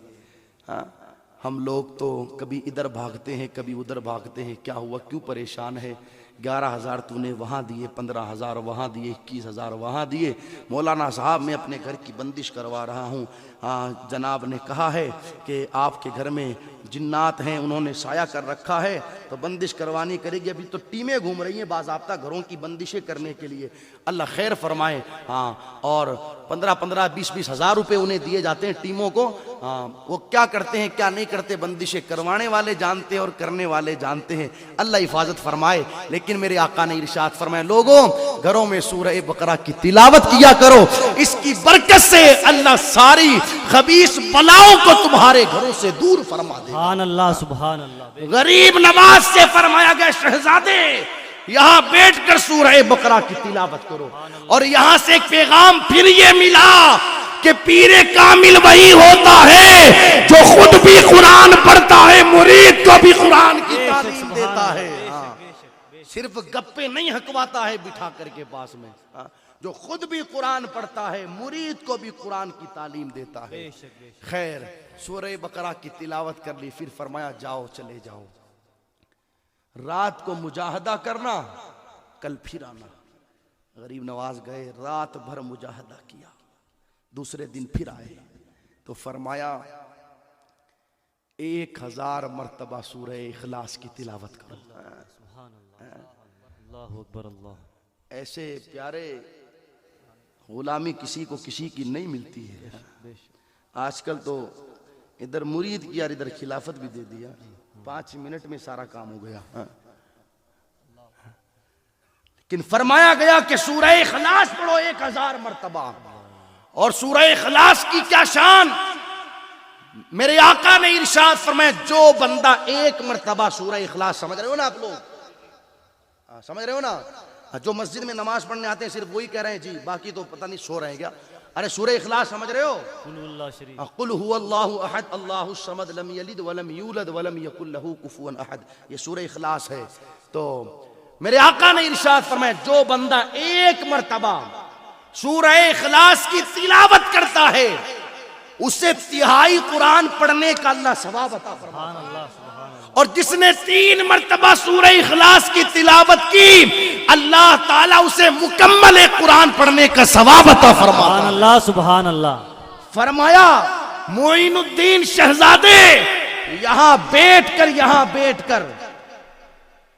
Speaker 1: हम लोग तो कभी इधर भागते हैं, कभी उधर भागते हैं, क्या हुआ, क्यों परेशान है? 11,000 तूने वहाँ दिए, 15,000 वहाँ दिए, 21,000 वहाँ दिए। मौलाना साहब मैं अपने घर की बंदिश करवा रहा हूँ। जनाब ने कहा है कि आपके घर में जिन्नात हैं, उन्होंने साया कर रखा है, तो बंदिश करवानी करेगी। अभी तो टीमें घूम रही हैं बाज़ाब्ता घरों की बंदिशें करने के लिए। अल्लाह खैर फरमाए। हाँ, और 15-15, 20-20 हज़ार रुपये उन्हें दिए जाते हैं टीमों को। वो क्या करते हैं क्या नहीं करते, बंदिशें करवाने वाले जानते हैं और करने वाले जानते हैं। अल्लाह हिफाजत फरमाए। लेकिन मेरे आका ने इरशाद फरमाया, लोगों घरों में सूरह बकरा की तिलावत किया करो, इसकी बरकत से अल्लाह सारी खबीस बलाओं को तुम्हारे घरों से दूर फरमा दे।
Speaker 2: सुभान अल्लाह, सुभान अल्लाह।
Speaker 1: गरीब नवाज से फरमाया गया, शहजादे यहां बैठकर सूरह बकरा की तिलावत करो। और यहां से एक पैगाम फिर ये मिला कि पीरे कामिल वही होता है जो खुद भी कुरान पढ़ता है, मुरीद को भी कुरान की तालीम देता है। सिर्फ गप्पे नहीं हकवाता है बिठा करके पास में, जो खुद भी कुरान पढ़ता है, मुरीद को भी कुरान की तालीम देता है। खैर, सूरह बकरा की तिलावत कर ली, फिर फरमाया जाओ चले जाओ, रात को मुजाहदा करना, कल फिर आना। गरीब नवाज गए, रात भर मुजाहदा किया, दूसरे दिन फिर आए तो फरमाया 1000 मरतबा सूरह इखलास की तिलावत करो।
Speaker 2: अल्लाहु अकबर, अल्लाह।
Speaker 1: ऐसे प्यारे गुलामी किसी को किसी की नहीं मिलती है। आजकल तो इधर मुरीद किया, इधर खिलाफत भी दे दिया, 5 मिनट में सारा काम हो गया। लेकिन फरमाया गया कि सूरह इखलास पढ़ो 1000 मरतबा। और सूरह इखलास की क्या शान, मेरे आका ने इरशाद फरमाया, जो बंदा 1 मरतबा सूरह इखलास, समझ रहे हो ना आप लोग, समझ रहे हो ना, जो मस्जिद में नमाज पढ़ने आते हैं सिर्फ वही कह रहे हैं जी, बाकी तो पता नहीं सो रहे हैं क्या। अरे सूरह इखलास समझ रहे हो, कुल हुवल्लाहु अहद अल्लाहु समद लम यलिद वलम यूलद वलम यकुल लहू कुफुवन अहद, ये सूरह इखलास है। तो मेरे आका ने इरशाद फरमाया, जो बंदा 1 मरतबा सूरह इखलास की तिलावत करता है, उसे तिहाई कुरान पढ़ने का अल्लाह सवाब अता फरमाता है। और जिसने 3 मरतबा सूरह इखलास की तिलावत की, अल्लाह ताला उसे मुकम्मल कुरान पढ़ने का सवाब अता फरमाता है।
Speaker 2: अल्लाह सुभान अल्लाह।
Speaker 1: फरमाया मोइनुद्दीन शहजादे यहां बैठकर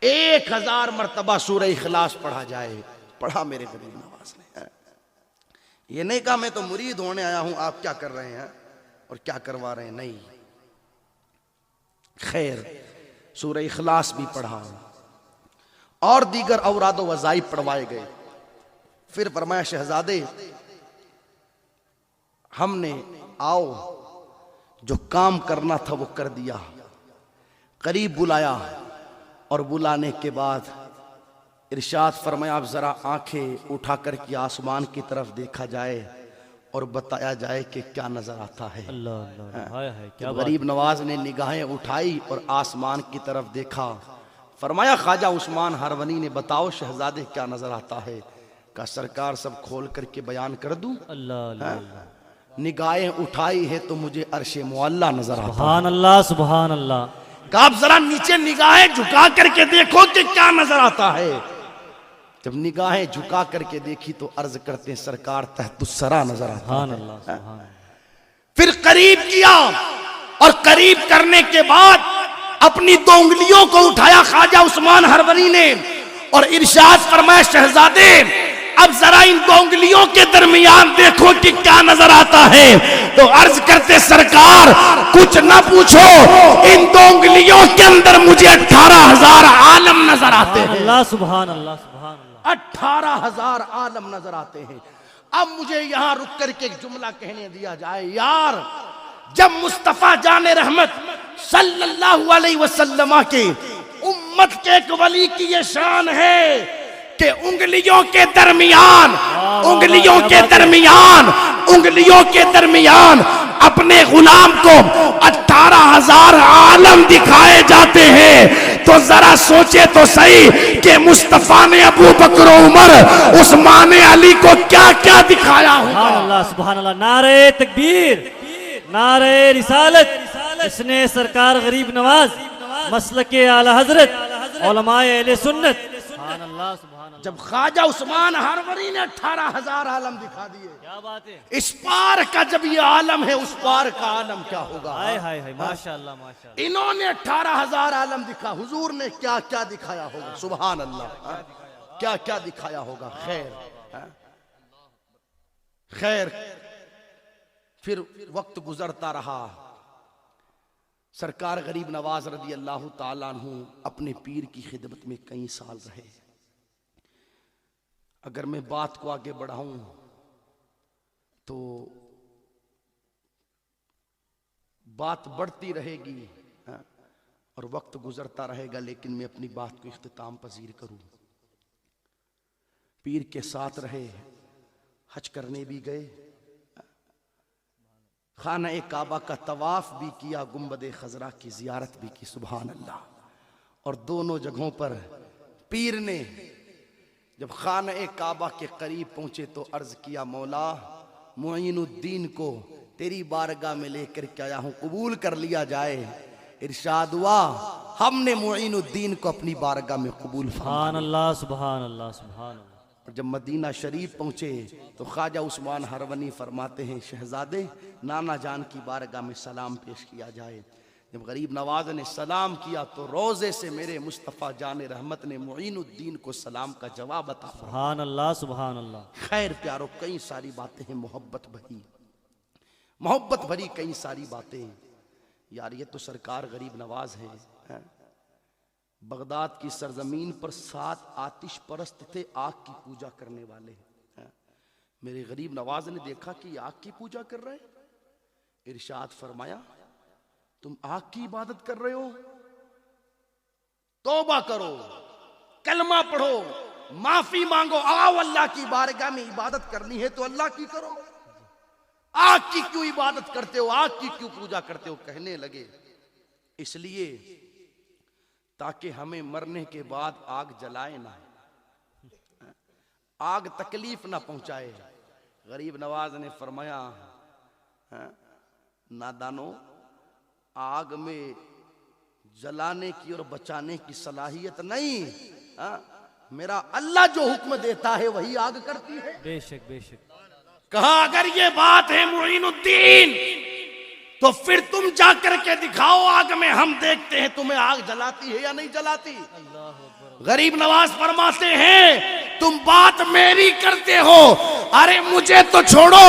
Speaker 1: 1000 मरतबा सूरह इखलास पढ़ा जाए। पढ़ा मेरे गरीब नवाज ने। ये नहीं कहा मैं तो मुरीद होने आया हूं, आप क्या कर रहे हैं और क्या करवा रहे हैं, नहीं। खैर सूरह इखलास भी पढ़ा और दीगर औराद वज़ाइफ पढ़वाए गए। फिर फरमाया शहजादे हमने आओ जो काम करना था वो कर दिया। करीब बुलाया और बुलाने के बाद इरशाद फरमाया अब जरा आंखें उठा कर के आसमान की तरफ देखा जाए और बताया जाए कि क्या नजर आता है। तो गरीब नवाज ने निगाहें उठाई और आसमान की तरफ देखा। फरमाया ख्वाजा उस्मान हरवनी ने बताओ शहजादे क्या नजर आता है। का सरकार सब खोल करके बयान कर दूं। निगाहें उठाई है तो मुझे अर्शे मुअल्ला नजर आता है।
Speaker 2: सुभान अल्लाह सुभान अल्लाह।
Speaker 1: आप जरा नीचे निगाहें झुका करके देखो कि क्या नजर आता है। जब निगाहें झुका करके देखी तो अर्ज करते हैं सरकार तहतुस्सरा नजर आता है। फिर करीब किया और करीब करने के बाद अपनी 2 उंगलियों को उठाया ख्वाजा उस्मान हरवनी ने और इरशाद फरमाया शहजादे अब जरा इन 2 उंगलियों के दरमियान देखो कि क्या नजर आता है। तो अर्ज करते सरकार कुछ ना पूछो, इन 2 उंगलियों के अंदर मुझे 18,000 आलम नजर आते हैं।
Speaker 2: अल्लाह सुभान अल्लाह सुभान अल्लाह।
Speaker 1: 18,000 आलम नजर आते हैं। अब मुझे यहां रुक करके एक जुमला कहने दिया जाए। यार जब मुस्तफा जाने रहमत सल्लल्लाहु अलैहि वसल्लम के उम्मत के एक वली की ये शान है कि उंगलियों के दरमियान अपने गुलाम को 18,000 आलम दिखाए जाते हैं। तो जरा सोचे तो सही कि मुस्तफा ने अबू बकर उमर उस्मान अली को क्या क्या दिखाया होगा।
Speaker 2: अल्लाह सुभान अल्लाह। नारे तकबीर नारे रिसालत। इसने सरकार गरीब नवाज मसलके आला हजरत उलमाए अहले सुन्नत। सुभान अल्लाह सुभान अल्लाह।
Speaker 1: जब ख्वाजा उस्मान हरवनी ने 18,000 आलम दिखा दिए,
Speaker 2: क्या बात है।
Speaker 1: इस पार का जब ये आलम है उस पार का आलम क्या होगा।
Speaker 2: हाय हाय हाय माशाअल्लाह माशाअल्लाह।
Speaker 1: इन्होंने 18,000 आलम दिखा, हुजूर ने क्या क्या दिखाया होगा। सुभान अल्लाह। क्या क्या दिखाया होगा। खैर फिर वक्त गुजरता रहा। सरकार गरीब नवाज रदी अल्लाह ताला अन्हु अपने पीर की खिदमत में कई साल रहे। अगर मैं बात को आगे बढ़ाऊं तो बात बढ़ती रहेगी और वक्त गुजरता रहेगा, लेकिन मैं अपनी बात को इख्तिताम पजीर करूं। पीर के साथ रहे, हज करने भी गए, खाना ए काबा का तवाफ भी किया, गुंबद खजरा की जियारत भी की। सुभान अल्लाह। और दोनों जगहों पर पीर ने जब खाना ए काबा के करीब पहुंचे तो अर्ज किया मौला मुइनुद्दीन को तेरी बारगाह में लेकर के आया हूं, कबूल कर लिया जाए। इरशाद हुआ हमने मुइनुद्दीन को अपनी बारगाह में कबूल फरमाया।
Speaker 2: सुभान अल्लाह सुभान अल्लाह सुभान अल्लाह।
Speaker 1: और जब मदीना शरीफ पहुंचे तो ख्वाजा उस्मान हरवनी फरमाते हैं शहजादे नाना जान की बारगाह में सलाम पेश किया जाए। जब गरीब नवाज ने सलाम किया तो रोजे से मेरे मुस्तफ़ा जाने रहमत ने मुइनुद्दीन को सलाम का जवाब अता फरमाया।
Speaker 2: सुभान अल्लाह सुभान अल्लाह।
Speaker 1: खैर प्यारो कई सारी बातें हैं, मोहब्बत भरी कई सारी बातें। यार ये तो सरकार गरीब नवाज है। बगदाद की सरजमीन पर 7 आतिश परस्त थे, आग की पूजा करने वाले। मेरे गरीब नवाज ने देखा कि आग की पूजा कर रहे। इरशाद फरमाया तुम आग की इबादत कर रहे हो, तौबा करो, कलमा पढ़ो, माफी मांगो, आओ अल्लाह की बारगाह में इबादत करनी है तो अल्लाह की करो। आग की क्यों इबादत करते हो, आग की क्यों पूजा करते हो। कहने लगे इसलिए ताकि हमें मरने के बाद आग जलाए ना, आग तकलीफ ना पहुंचाए। गरीब नवाज ने फरमाया नादानों, आग में जलाने की और बचाने की सलाहियत नहीं, मेरा अल्लाह जो हुक्म देता है वही आग करती है।
Speaker 2: बेशक बेशक।
Speaker 1: कहा अगर ये बात है मुईनुद्दीन, तो फिर तुम जाकर के दिखाओ आग में, हम देखते हैं तुम्हें आग जलाती है या नहीं जलाती। गरीब नवाज फरमाते हैं तुम बात मेरी करते हो, अरे मुझे तो छोड़ो,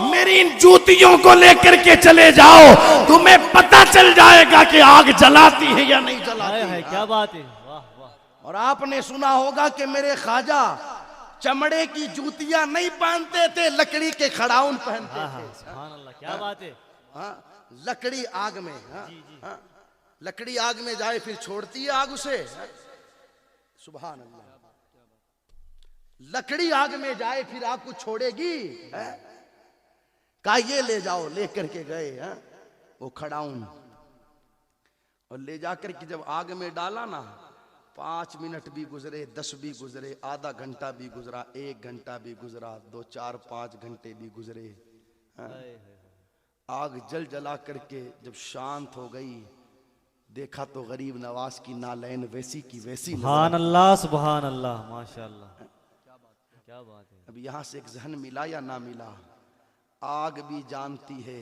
Speaker 1: मेरी इन जूतियों को लेकर के चले जाओ, तुम्हें पता चल जाएगा कि आग जलाती है या नहीं जलाती है।
Speaker 2: क्या बात है, वाह वाह।
Speaker 1: और आपने सुना होगा कि मेरे ख्वाजा चमड़े की जूतियां नहीं पहनते थे, लकड़ी के खड़ाउन पहनते थे।
Speaker 2: सुभान अल्लाह, क्या बात है।
Speaker 1: लकड़ी आग में, लकड़ी आग में जाए फिर छोड़ती है आग उसे। सुभान अल्लाह, लकड़ी आग में जाए फिर आग को छोड़ेगी। कहा ये ले जाओ, लेकर के गए वो खड़ाउन, और ले जाकर के जब आग में डाला ना, 5 मिनट भी गुजरे, 10 भी गुजरे, आधा घंटा भी गुजरा, 1 घंटा भी गुजरा, 2, 4, 5 घंटे भी गुजरे। आग जल जला करके जब शांत हो गई, देखा तो गरीब नवाज की नालैन वैसी की वैसी।
Speaker 2: सुभान अल्लाह, सुभान अल्लाह, माशाअल्लाह, क्या बात है।
Speaker 1: अब यहां से एक जहन मिला या ना मिला, आग भी जानती है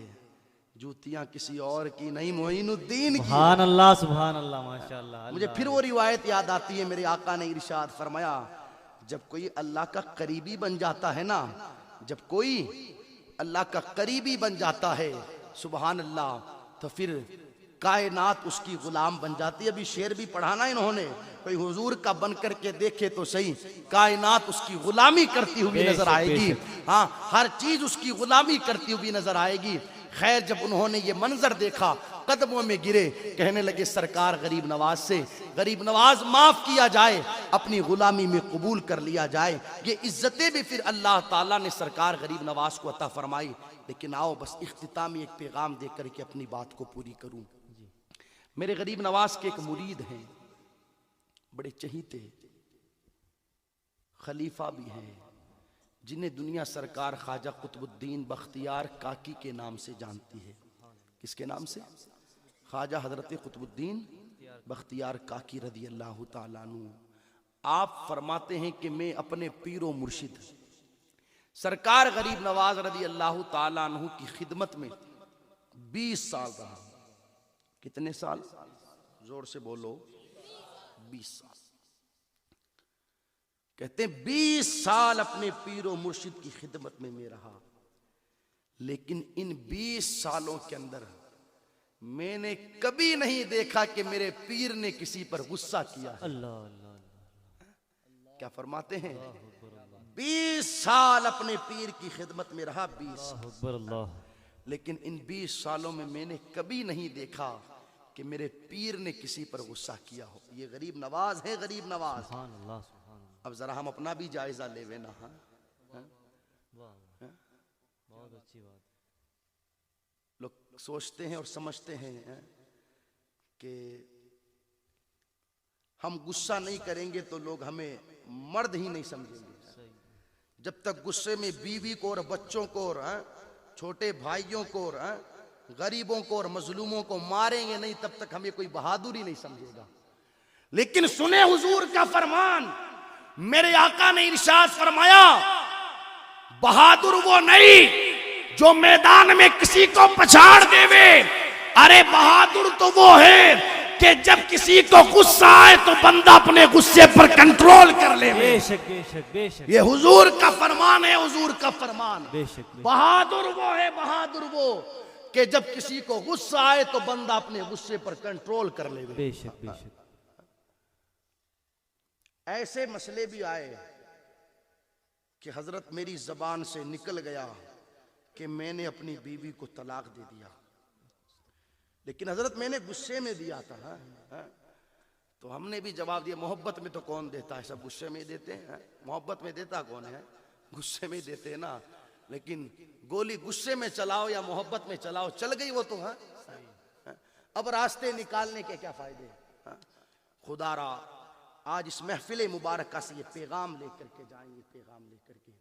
Speaker 1: जूतियां किसी और की नहीं, मोइनुद्दीन की।
Speaker 2: सुभान अल्लाह, सुभान अल्लाह, माशाअल्लाह।
Speaker 1: मुझे फिर वो रिवायत याद आती है, मेरे आका ने इरशाद फरमाया, जब कोई अल्लाह का करीबी बन जाता है ना, जब कोई अल्लाह का करीबी बन जाता है, सुभान अल्लाह, तो फिर कायनात उसकी गुलाम बन जाती है। अभी शेर भी पढ़ा ना इन्होंने, कोई हुजूर का बन करके देखे तो सही, कायनात उसकी गुलामी करती हुई नजर आएगी। हाँ, हर चीज उसकी गुलामी करती हुई नजर आएगी। खैर, जब उन्होंने ये मंजर देखा, कदमों में गिरे, कहने लगे सरकार गरीब नवाज से, गरीब नवाज माफ किया जाए, अपनी गुलामी में कबूल कर लिया जाए। ये इज्जतें भी फिर अल्लाह ताला ने सरकार गरीब नवाज को अता फरमाई। लेकिन आओ बस इख्तितामी एक पैगाम दे करके अपनी बात को पूरी करूं। मेरे गरीब नवाज के एक मुरीद हैं, बड़े चहीते खलीफा भी हैं, जिन्हें दुनिया सरकार ख्वाजा कुतुबुद्दीन बख्तियार काकी के नाम से जानती है। किसके नाम से? ख्वाजा हजरत कुतुबुद्दीन बख्तियार काकी रदी अल्लाह ताला अन्हु। आप फरमाते हैं कि मैं अपने पीरो मुर्शिद सरकार गरीब नवाज रदी अल्लाह ताला अन्हु की खिदमत में 20 साल रहा। कितने साल? जोर से बोलो। 20 साल। कहते हैं 20 साल अपने पीरो मुर्शिद की खिदमत में मैं रहा, लेकिन इन 20 सालों के अंदर मैंने कभी नहीं देखा कि मेरे पीर ने किसी पर गुस्सा किया है।
Speaker 2: अल्लाह अल्लाह।
Speaker 1: क्या फरमाते हैं? 20 साल अपने पीर की खिदमत में रहा, 20 साल, लेकिन इन 20 सालों में मैंने कभी नहीं देखा कि मेरे पीर ने किसी पर गुस्सा किया हो। ये गरीब नवाज है, गरीब नवाज।
Speaker 2: सुभान अल्लाह, सुभान अल्लाह।
Speaker 1: अब जरा हम अपना भी जायजा लेवे ना। हाँ,
Speaker 2: बहुत अच्छी बात।
Speaker 1: लोग सोचते हैं और समझते हैं कि हम गुस्सा नहीं करेंगे तो लोग हमें मर्द ही नहीं समझेंगे। जब तक गुस्से में बीवी को और बच्चों को और छोटे भाइयों को और गरीबों को और मजलूमों को मारेंगे नहीं, तब तक हमें कोई बहादुरी नहीं समझेगा। लेकिन सुने हुजूर का फरमान, मेरे आका ने इरशाद फरमाया, बहादुर वो नहीं जो मैदान में किसी को पछाड़ देवे, अरे बहादुर तो वो है कि जब किसी को गुस्सा आए तो बंदा अपने गुस्से पर कंट्रोल कर ले।
Speaker 2: बेशक बेशक बेशक।
Speaker 1: ये हुजूर का फरमान है, हुजूर का फरमान।
Speaker 2: बेशक।
Speaker 1: बहादुर वो है, बहादुर वो कि जब किसी को गुस्सा आए तो बंदा अपने गुस्से पर कंट्रोल कर ले।
Speaker 2: बेशक बेशक।
Speaker 1: ऐसे मसले भी आए कि हजरत मेरी जबान से निकल गया कि मैंने अपनी बीवी को तलाक दे दिया, लेकिन हजरत मैंने गुस्से में दिया था। तो हमने भी जवाब दिया, मोहब्बत में तो कौन देता है, सब गुस्से में देते हैं। मोहब्बत में देता कौन है? गुस्से में देते हैं ना। लेकिन गोली गुस्से में चलाओ या मोहब्बत में चलाओ, चल गई वो तो। अब रास्ते निकालने के क्या फायदे? खुदारा आज इस महफिल मुबारक से ये पैगाम लेकर के जाएंगे, पैगाम लेकर के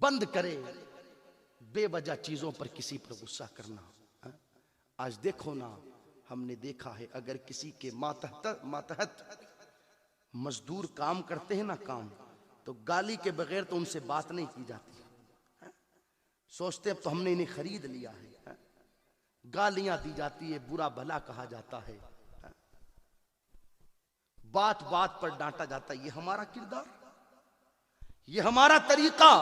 Speaker 1: बंद करे बेवजह चीजों पर किसी पर गुस्सा करना। हाँ? आज देखो ना, हमने देखा है अगर किसी के मातहत मजदूर काम करते हैं ना काम, तो गाली के बगैर तो उनसे बात नहीं की जाती। हाँ? सोचते अब तो हमने इन्हें खरीद लिया है। हाँ? गालियां दी जाती है, बुरा भला कहा जाता है, हाँ? बात बात पर डांटा जाता है। ये हमारा किरदार, ये हमारा तरीका,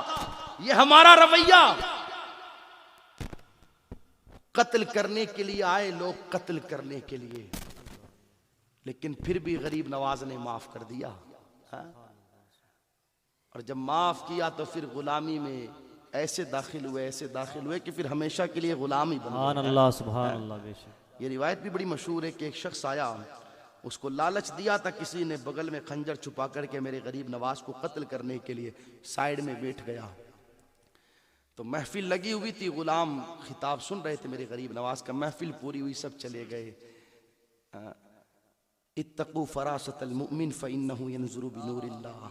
Speaker 1: ये हमारा रवैया। कत्ल करने के लिए आए लोग, कत्ल करने के लिए, लेकिन फिर भी गरीब नवाज ने माफ कर दिया। हाँ? और जब माफ किया तो फिर गुलामी में ऐसे दाखिल हुए कि फिर हमेशा के लिए गुलाम ही बन गए।
Speaker 2: अल्लाह सुभान अल्लाह। बेशक
Speaker 1: ये रिवायत भी बड़ी मशहूर है कि एक शख्स आया, उसको लालच दिया था किसी ने, बगल में खंजर छुपा करके मेरे गरीब नवाज को कत्ल करने के लिए साइड में बैठ गया। तो महफिल लगी हुई थी, गुलाम खिताब सुन रहे थे मेरे गरीब नवाज का, महफिल पूरी हुई, सब चले गए। इत्तकू फरासतल मुमिन फइन्नहु यनज़ुरु बिनूरिल्लाह।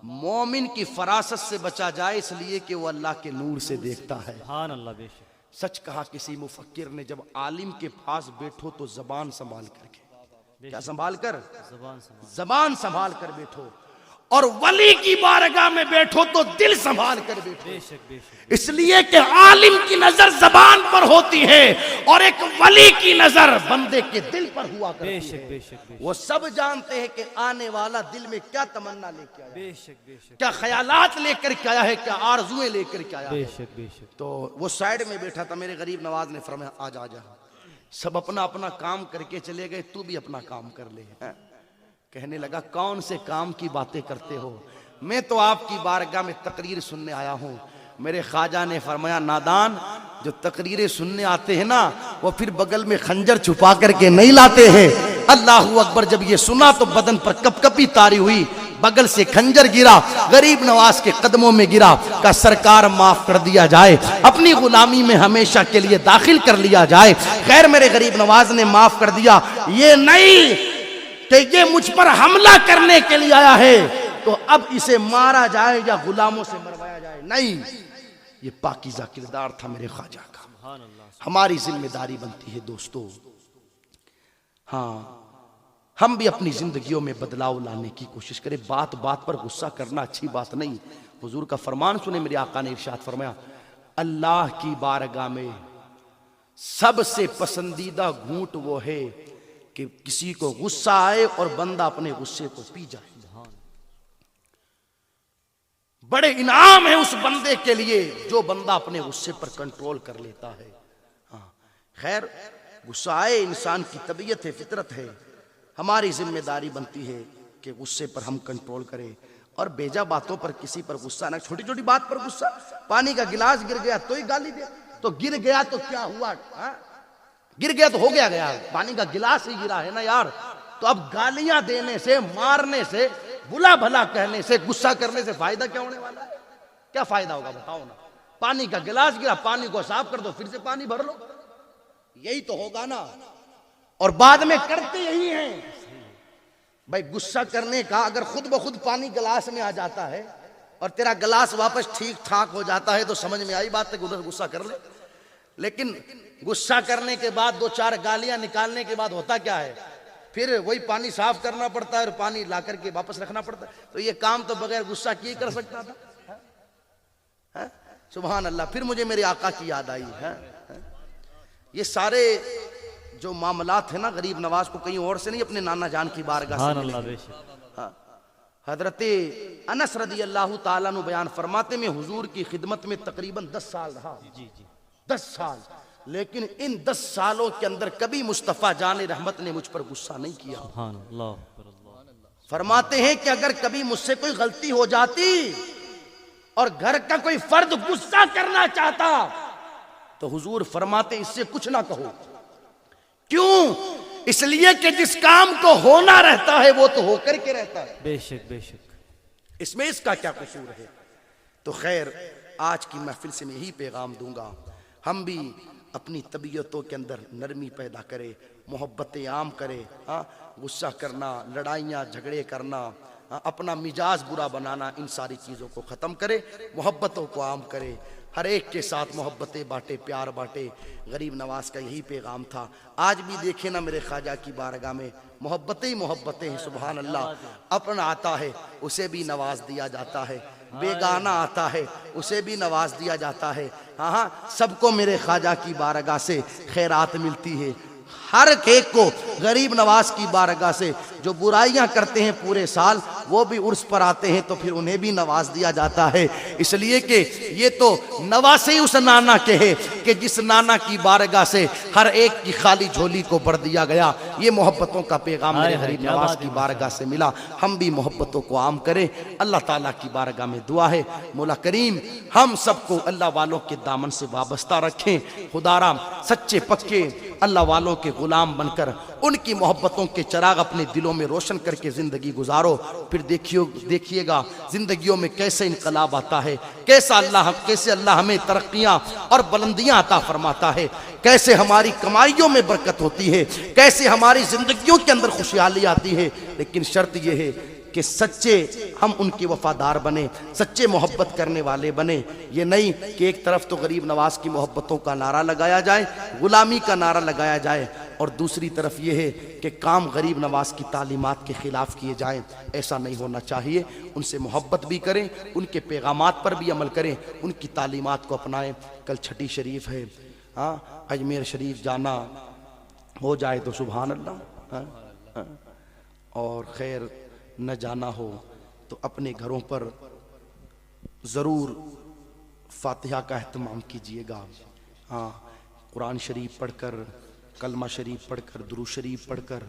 Speaker 1: मोमिन की फरासत से बचा जाए इसलिए कि वो अल्लाह के नूर से देखता है।
Speaker 2: सुभान अल्लाह। बेशक
Speaker 1: सच कहा किसी मुफक्किर ने, जब आलिम के पास बैठो तो जबान संभाल करके, क्या संभाल कर? जबान संभाल कर बैठो। और वली की बारगाह में बैठो तो दिल संभाल कर बैठो।
Speaker 2: बेशक बेशक।
Speaker 1: इसलिए कि आलिम की नजर जबान पर होती है और एक वली की नजर बंदे के दिल पर हुआ करती
Speaker 2: बेशक
Speaker 1: है।
Speaker 2: बेशक।
Speaker 1: वो सब जानते हैं कि आने वाला दिल में क्या तमन्ना लेके आया,
Speaker 2: बेशक बेशक।
Speaker 1: क्या ख्यालात लेकर के आया है, क्या आरजुएं लेकर के आया है।
Speaker 2: बेशक बेशक।
Speaker 1: तो वो साइड में बैठा था, मेरे गरीब नवाज ने फरमाया आजा आजा। सब अपना अपना काम करके चले गए, तू भी अपना काम कर ले। हैं? कहने लगा कौन से काम की बातें करते हो, मैं तो आपकी बारगाह में तकरीर सुनने आया हूँ। मेरे ख्वाजा ने फरमाया नादान, जो तकरीरें सुनने आते हैं ना, वो फिर बगल में खंजर छुपा करके नहीं लाते हैं। अल्लाहू अकबर। जब ये सुना तो बदन पर कपकपी तारी हुई, बगल से खंजर गिरा, गरीब नवाज के कदमों में गिरा। का सरकार माफ कर दिया जाए, अपनी गुलामी में हमेशा के लिए दाखिल कर लिया जाए। खैर मेरे गरीब नवाज ने माफ कर दिया। ये नहीं कि ये मुझ पर हमला करने के लिए आया है तो अब इसे मारा जाए या गुलामों से मरवाया जाए, नहीं। ये पाकीज़ा किरदार था मेरे ख्वाजा का। हमारी जिम्मेदारी बनती है दोस्तों, हाँ, हम भी अपनी जिंदगियों में बदलाव लाने की कोशिश करें। बात बात पर गुस्सा करना अच्छी बात नहीं। हुजूर का फरमान सुने, मेरे आका ने इरशाद फरमाया, अल्लाह की बारगाह में सबसे पसंदीदा घूंट वो है कि किसी को गुस्सा आए और बंदा अपने गुस्से को पी जाए। बड़े इनाम है उस बंदे के लिए जो बंदा अपने गुस्से पर कंट्रोल कर लेता है। हाँ, खैर गुस्सा आए, इंसान की तबीयत है, फितरत है। हमारी जिम्मेदारी बनती है कि गुस्से पर हम कंट्रोल करें और बेजा बातों पर किसी पर गुस्सा ना। छोटी छोटी बात पर गुस्सा, पानी का गिलास गिर गया तो ही गाली दे, तो गिर गया तो क्या हुआ? हाँ? गिर गया तो हो गया गया, पानी का गिलास ही गिरा है ना यार। तो अब गालियां देने से, मारने से, बुला भला कहने से, गुस्सा करने से फायदा क्या होने वाला है? क्या फायदा होगा बताओ ना? पानी का गिलास गिरा, पानी को साफ कर दो, फिर से पानी भर लो, यही तो होगा ना। और बाद में करते यही हैं भाई। गुस्सा करने का अगर खुद ब खुद पानी गिलास में आ जाता है और तेरा गिलास वापस ठीक ठाक हो जाता है तो समझ में आई बात है कि उधर गुस्सा कर ले। लेकिन गुस्सा करने के बाद दो चार गालियां निकालने के बाद होता क्या है? फिर वही पानी साफ करना पड़ता है और पानी ला करके वापस रखना पड़ता है। तो ये काम तो बगैर गुस्सा किए कर सकता था। है? सुभान अल्लाह। फिर मुझे मेरे आका की याद आई है। ये सारे जो मामलात है ना गरीब नवाज को कहीं और से नहीं, अपने नाना जान की बारगाह से मिले। हाँ, हजरत अनस रदी अल्लाह ताला नु बयान फरमाते, में हुजूर की खिदमत में तकरीबन 10 साल रहा। जी जी 10 साल। लेकिन इन 10 सालों के अंदर कभी मुस्तफ़ा जान रहमत ने मुझ पर गुस्सा नहीं किया। फरमाते हैं कि अगर कभी मुझसे कोई गलती हो जाती और घर का कोई फर्द गुस्सा करना चाहता तो हुजूर फरमाते इससे कुछ ना कहो। क्यों? इसलिए कि जिस काम को होना रहता है वो तो होकर के रहता है। बेशक बेशक। इसमें इसका क्या कसूर है? तो खैर आज की महफिल से मैं यही पैगाम दूंगा, हम भी अपनी तबीयतों के अंदर नरमी पैदा करें, मोहब्बत आम करें। हाँ, गुस्सा करना, लड़ाइयाँ झगड़े करना, अपना मिजाज बुरा बनाना, इन सारी चीज़ों को ख़त्म करे, मोहब्बतों को आम करे, हर एक के साथ मोहब्बतें बांटे, प्यार बांटे। गरीब नवाज का यही पैगाम था। आज भी देखे ना मेरे ख्वाजा की बारगाह में मोहब्बतें ही मोहब्बतें हैं। सुभान अल्लाह। अपना आता है उसे भी नवाज दिया जाता है, बेगाना आता है उसे भी नवाज दिया जाता है। हाँ हाँ, सबको मेरे ख्वाजा की बारगाह से खैरात मिलती है। हर एक को गरीब नवाज की बारगाह से जो बुराइयां करते हैं पूरे साल, वो भी उर्स पर आते हैं तो फिर उन्हें भी नवाज दिया जाता है। इसलिए कि ये तो नवासे उस नाना के है कि जिस नाना की बारगाह से हर एक की खाली झोली को भर दिया गया। ये मोहब्बतों का पैगाम मेरे गरीब नवाज की बारगाह से मिला। हम भी मोहब्बतों को आम करें। अल्लाह ताला की बारगाह में दुआ है, मौला करीम हम सबको अल्लाह वालों के दामन से वाबस्ता रखें। खुदारा सच्चे पक्के अल्लाह वालों के गुलाम बनकर उनकी मोहब्बतों के चिराग अपने दिलों में रोशन करके ज़िंदगी गुजारो। फिर देखिएगा ज़िंदगियों में कैसे इनकलाब आता है, कैसे अल्लाह हमें तरक्कियाँ और बुलंदियाँ अता फरमाता है, कैसे हमारी कमाइयों में बरकत होती है, कैसे हमारी ज़िंदगियों के अंदर खुशहाली आती है। लेकिन शर्त यह है कि सच्चे हम उनके वफादार बने, सच्चे मोहब्बत करने वाले बने। ये नहीं कि एक तरफ तो गरीब नवाज की मोहब्बतों का नारा लगाया जाए, गुलामी का नारा लगाया जाए, और दूसरी तरफ ये है कि काम गरीब नवाज की तालीमात के ख़िलाफ़ किए जाएं। ऐसा नहीं होना चाहिए। उनसे मोहब्बत भी करें, उनके पैगामात पर भी अमल करें, उनकी तालीमात को अपनाएं। कल छठी शरीफ है, हाँ, अजमेर शरीफ जाना हो जाए तो सुभान अल्लाह, हाँ, और खैर न जाना हो तो अपने घरों पर ज़रूर फातिहा का एहतमाम कीजिएगा। हाँ, कुरान शरीफ पढ़कर, कलमा शरीफ पढ़कर, दुरूद शरीफ पढ़कर,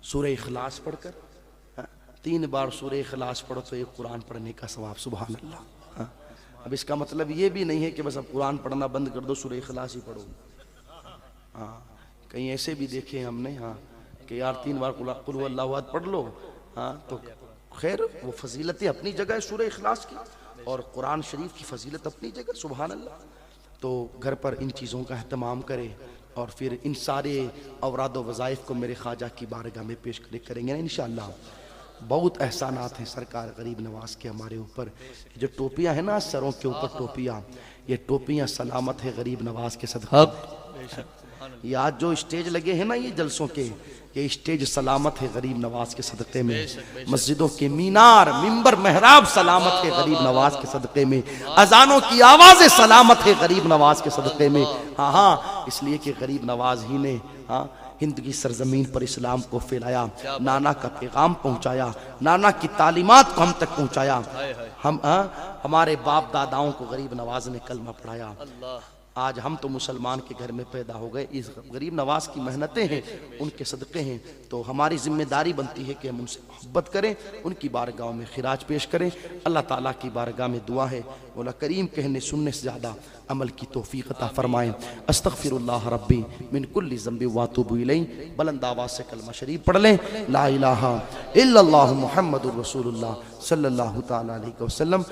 Speaker 1: सूरह इखलास पढ़कर, 3 बार सूरह इखलास पढ़ो तो एक कुरान पढ़ने का सवाब। सुभान अल्लाह। अब इसका मतलब ये भी नहीं है कि बस अब कुरान पढ़ना बंद कर दो, सूरह इखलास ही पढ़ो। हाँ, कहीं ऐसे भी देखे हमने, हाँ, कि यार 3 बार कुल हुवल्लाहु अहद पढ़ लो। हाँ, तो खैर वो फजीलतें अपनी जगह है सूरह इखलास की, और कुरान शरीफ की फजीलत अपनी जगह। सुभान अल्लाह। तो घर पर इन चीज़ों का अहतमाम करें और फिर इन सारे औराद व वज़ाइफ को मेरे ख्वाजा की बारगाह में पेश करेंगे ना इंशाअल्लाह। बहुत एहसानात हैं सरकार गरीब नवाज के हमारे ऊपर। जो टोपियाँ हैं ना सरों के ऊपर टोपियाँ, ये टोपियाँ सलामत है गरीब नवाज के सदक़े। ये आज जो स्टेज लगे हैं ना ये जलसों के, ये स्टेज सलामत है गरीब नवाज के सदक़े में। मस्जिदों के मीनार, मिंबर, मेहराब सलामत है गरीब नवाज के सदक़े में। अजानों की आवाज़ें सलामत है गरीब नवाज के सदक़े में। हाँ हाँ, इसलिए कि गरीब नवाज ही ने, हाँ, हिंद की सरजमीन पर इस्लाम को फैलाया, नाना का पैगाम पहुँचाया, नाना की तालीमात को हम तक पहुँचाया। हमारे बाप दादाओं को गरीब नवाज ने कलमा पढ़ाया। आज हम तो मुसलमान के घर में पैदा हो गए। इस गरीब नवाज की मेहनतें हैं, उनके सदक़े हैं। तो हमारी जिम्मेदारी बनती है कि हम उनसे मोहब्बत करें, उनकी बारगाह में खिराज पेश करें। अल्लाह ताला की बारगाह में दुआ है, मौला करीम कहने सुनने से ज़्यादा अमल की तौफीक अता फरमाएं। अस्तग़फिरुल्लाह रब्बी मिन कुल्लि ज़ंबि व अतूबु इलैहि। बुलंद आवाज़ से कलमा शरीफ पढ़ लें, ला इलाहा इल्लल्लाहु मुहम्मदुर रसूलुल्लाह सल्लल्लाहु तआला अलैहि वसल्लम।